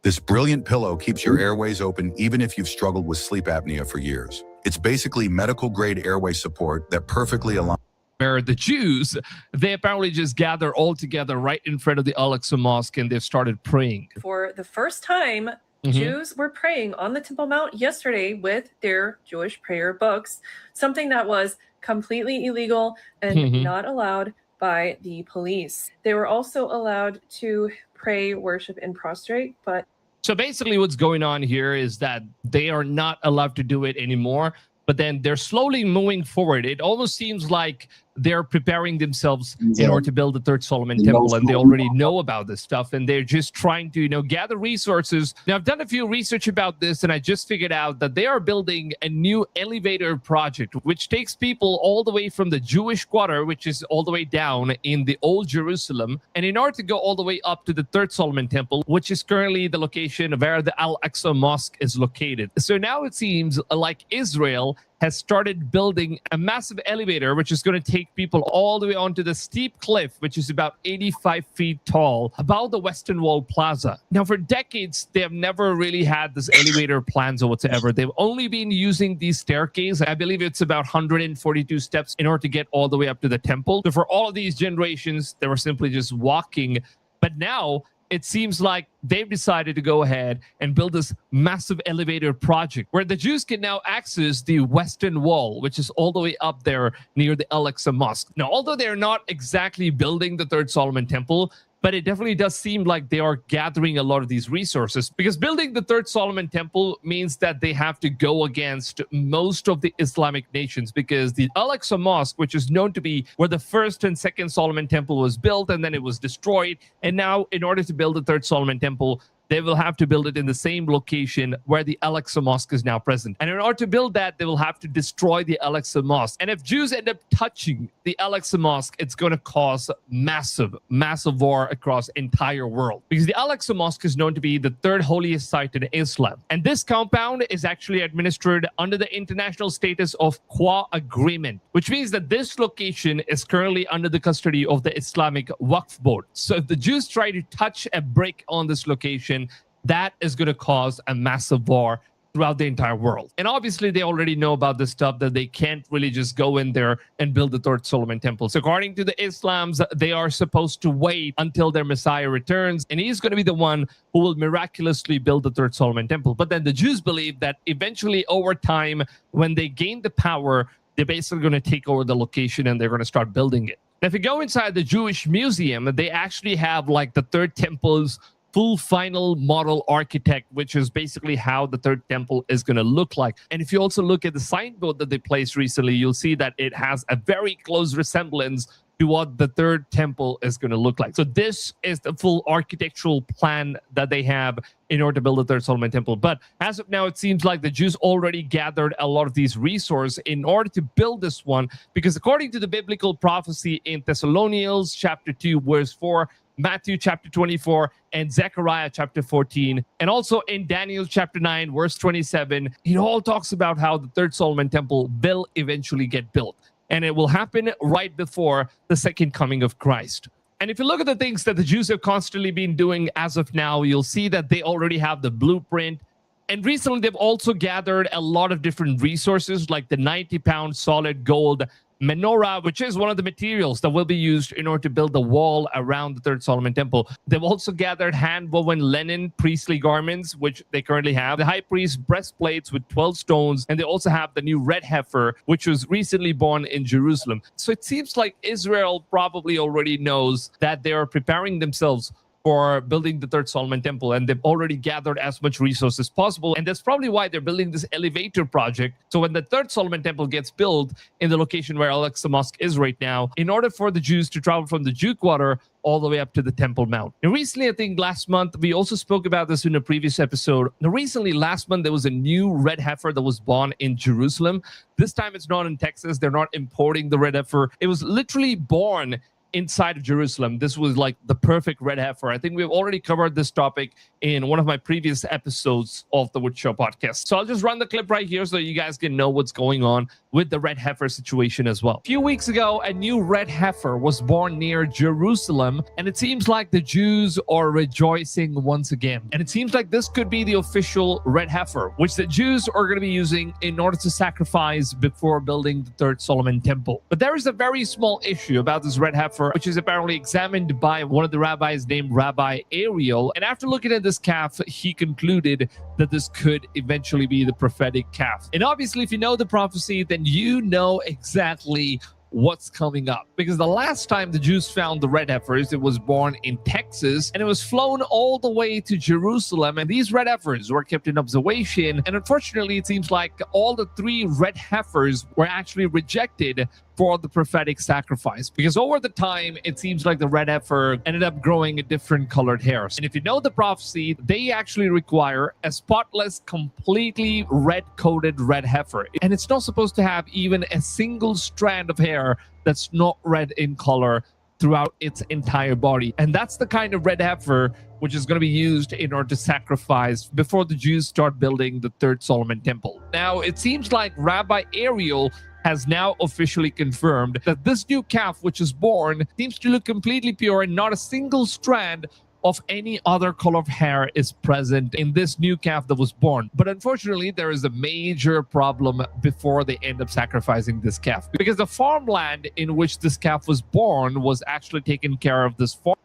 This brilliant pillow keeps your airways open even if you've struggled with sleep apnea for years. It's basically medical-grade airway support that perfectly aligns. Where the Jews, they apparently just gather all together right in front of the Al-Aqsa Mosque, and they've started praying. For the first time, Jews were praying on the Temple Mount yesterday with their Jewish prayer books, something that was completely illegal and not allowed by the police. They were also allowed to pray, worship, and prostrate, but so basically what's going on here is that they are not allowed to do it anymore, but then they're slowly moving forward. It almost seems like they're preparing themselves in order to build the third Solomon temple, and they already know about this stuff, and they're just trying to, gather resources. Now, I've done a few research about this, and I just figured out that they are building a new elevator project, which takes people all the way from the Jewish quarter, which is all the way down in the old Jerusalem, and in order to go all the way up to the third Solomon temple, which is currently the location where the Al-Aqsa Mosque is located. So now it seems like Israel has started building a massive elevator, which is going to take people all the way onto the steep cliff, which is about 85 feet tall, above the Western Wall Plaza. Now, for decades, they have never really had this elevator plans or whatsoever. They've only been using these staircases. I believe it's about 142 steps in order to get all the way up to the temple. So for all of these generations, they were simply just walking. But now, it seems like they've decided to go ahead and build this massive elevator project where the Jews can now access the Western Wall, which is all the way up there near the Al-Aqsa Mosque. Now, although they're not exactly building the third Solomon temple, but it definitely does seem like they are gathering a lot of these resources, because building the third Solomon temple means that they have to go against most of the Islamic nations, because the Al-Aqsa Mosque, which is known to be where the first and second Solomon temple was built, and then it was destroyed, and now in order to build the third Solomon temple, they will have to build it in the same location where the Al-Aqsa Mosque is now present. And in order to build that, they will have to destroy the Al-Aqsa Mosque. And if Jews end up touching the Al-Aqsa Mosque, it's going to cause massive war across entire world. Because the Al-Aqsa Mosque is known to be the third holiest site in Islam. And this compound is actually administered under the international status of Qua Agreement, which means that this location is currently under the custody of the Islamic Waqf Board. So if the Jews try to touch a brick on this location, that is going to cause a massive war throughout the entire world. And obviously they already know about this stuff, that they can't really just go in there and build the third Solomon temple. So according to the Islams, they are supposed to wait until their Messiah returns, and he's going to be the one who will miraculously build the third Solomon temple. But then the Jews believe that eventually over time, when they gain the power, they're basically going to take over the location and they're going to start building it. Now, if you go inside the Jewish museum, they actually have like the third temple's full final model architect, which is basically how the third temple is going to look like. And if you also look at the signboard that they placed recently, you'll see that it has a very close resemblance to what the third temple is going to look like. So this is the full architectural plan that they have in order to build the third Solomon temple. But as of now, it seems like the Jews already gathered a lot of these resources in order to build this one, because according to the biblical prophecy in Thessalonians chapter 2, verse 4, Matthew chapter 24, and Zechariah chapter 14, and also in Daniel chapter 9, verse 27, it all talks about how the third Solomon temple will eventually get built. And it will happen right before the second coming of Christ. And if you look at the things that the Jews have constantly been doing as of now, you'll see that they already have the blueprint. And recently, they've also gathered a lot of different resources, like the 90-pound solid gold menorah, which is one of the materials that will be used in order to build the wall around the third Solomon temple. They've also gathered hand-woven linen priestly garments, which they currently have, the high priest's breastplates with 12 stones, and they also have the new red heifer, which was recently born in Jerusalem. So it seems like Israel probably already knows that they are preparing themselves for building the third Solomon temple, and they've already gathered as much resources as possible. And that's probably why they're building this elevator project. So when the third Solomon temple gets built in the location where Al-Aqsa Mosque is right now, in order for the Jews to travel from the Jew quarter all the way up to the Temple Mount. And recently, I think last month, we also spoke about this in a previous episode. Now, recently, last month, there was a new red heifer that was born in Jerusalem. This time, it's not in Texas. They're not importing the red heifer. It was literally born inside of Jerusalem. This was like the perfect red heifer. I think we've already covered this topic in one of my previous episodes of the Wood Show podcast. So I'll just run the clip right here so you guys can know what's going on with the red heifer situation as well. A few weeks ago, a new red heifer was born near Jerusalem, and it seems like the Jews are rejoicing once again. And it seems like this could be the official red heifer, which the Jews are going to be using in order to sacrifice before building the third Solomon temple. But there is a very small issue about this red heifer, which is apparently examined by one of the rabbis named Rabbi Ariel. And after looking at this calf, he concluded that this could eventually be the prophetic calf. And obviously, if you know the prophecy, then you know exactly what's coming up. Because the last time the Jews found the red heifers, it was born in Texas, and it was flown all the way to Jerusalem. And these red heifers were kept in observation. And unfortunately, it seems like all the 3 red heifers were actually rejected for the prophetic sacrifice, because over the time it seems like the red heifer ended up growing a different colored hairs. And if you know the prophecy, they actually require a spotless, completely red coated red heifer, and it's not supposed to have even a single strand of hair that's not red in color throughout its entire body. And that's the kind of red heifer which is going to be used in order to sacrifice before the Jews start building the third Solomon temple. Now, it seems like Rabbi Ariel has now officially confirmed that this new calf which is born seems to look completely pure, and not a single strand of any other color of hair is present in this new calf that was born. But unfortunately, there is a major problem before they end up sacrificing this calf, because the farmland in which this calf was born was actually taken care of this farm.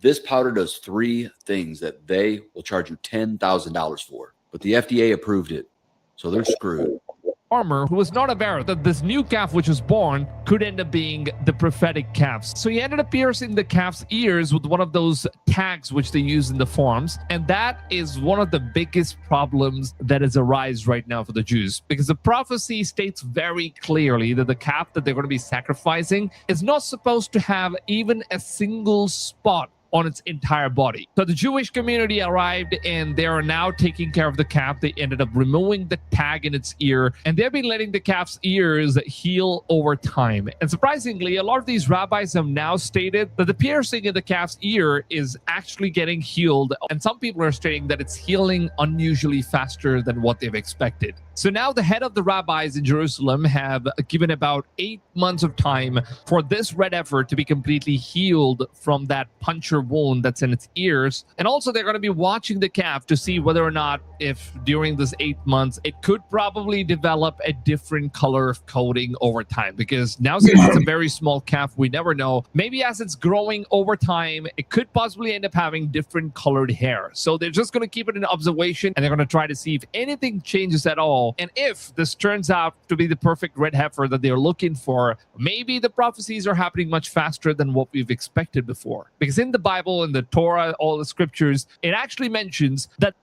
This powder does 3 things that they will charge you $10,000 for, but the FDA approved it, so they're screwed. Farmer who was not aware that this new calf which was born could end up being the prophetic calves. So he ended up piercing the calf's ears with one of those tags which they use in the farms. And that is one of the biggest problems that has arisen right now for the Jews, because the prophecy states very clearly that the calf that they're going to be sacrificing is not supposed to have even a single spot on its entire body. So the Jewish community arrived and they are now taking care of the calf. They ended up removing the tag in its ear, and they've been letting the calf's ears heal over time. And surprisingly, a lot of these rabbis have now stated that the piercing in the calf's ear is actually getting healed, and some people are stating that it's healing unusually faster than what they've expected. So now the head of the rabbis in Jerusalem have given about 8 months of time for this red heifer to be completely healed from that puncture wound that's in its ears. And also they're going to be watching the calf to see whether or not, if during this 8 months, it could probably develop a different color of coating over time. Because now, since it's a very small calf, we never know. Maybe as it's growing over time, it could possibly end up having different colored hair. So they're just going to keep it in observation, and they're going to try to see if anything changes at all. And if this turns out to be the perfect red heifer that they're looking for, maybe the prophecies are happening much faster than what we've expected before. Because in the Bible, in the Torah, all the scriptures, it actually mentions that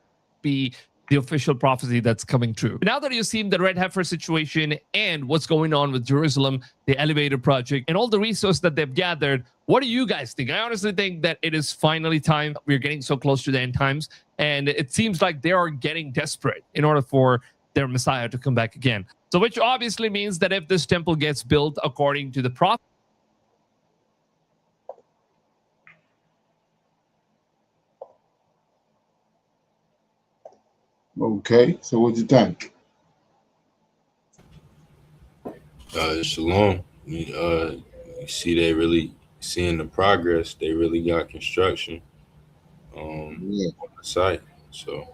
be the official prophecy that's coming true. Now that you've seen the red heifer situation and what's going on with Jerusalem, the elevator project, and all the resources that they've gathered, what do you guys think? I honestly think that it is finally time. We're getting so close to the end times, and it seems like they are getting desperate in order for their Messiah to come back again. So which obviously means that if this temple gets built according to the prophet, Okay, so what you think? Shalom. You see, they really seeing the progress. They really got construction on the site. So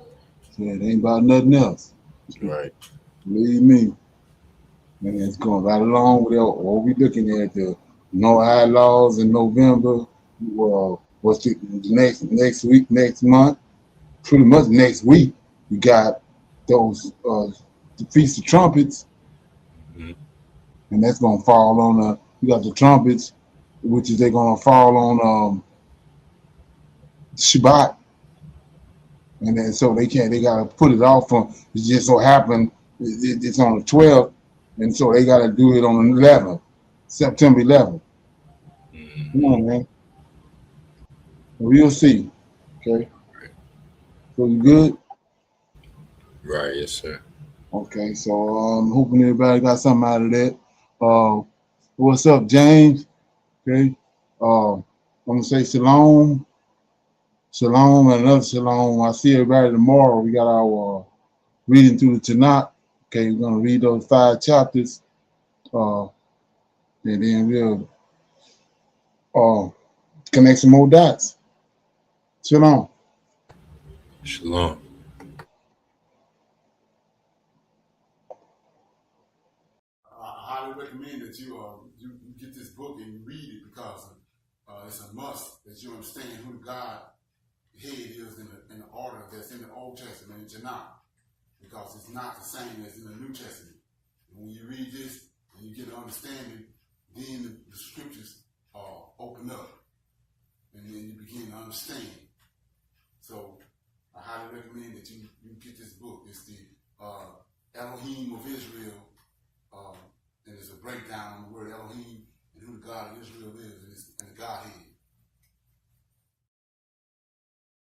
yeah, it ain't about nothing else. Right. Believe me. And it's going right along with what we're looking at. The no eye laws in November. Well, what's the next week, next month? Pretty much next week, we got those the Feast of Trumpets. And that's gonna fall on you got the trumpets, which is they're gonna fall on Shabbat. And then so they gotta put it off on, it just so happened it's on the 12th, and so they gotta do it on the 11th, September 11th. Come on, man. We'll see. Okay. So you good? Right, yes, sir. Okay, so hoping everybody got something out of that. What's up, James? Okay. I'm gonna say shalom. Shalom and another shalom. I'll see everybody tomorrow. We got our reading through the Tanak. Okay, we're gonna read those 5 chapters. And then we'll connect some more dots. Shalom. Shalom. I highly recommend that you get this book and you read it, because it's a must that you understand who God head is in the order that's in the Old Testament in Tanak, because it's not the same as in the New Testament. And when you read this and you get an understanding, then the scriptures open up, and then you begin to understand. So I highly recommend that you get this book. It's the Elohim of Israel, and it's a breakdown on the word Elohim and who the God of Israel is, and the Godhead.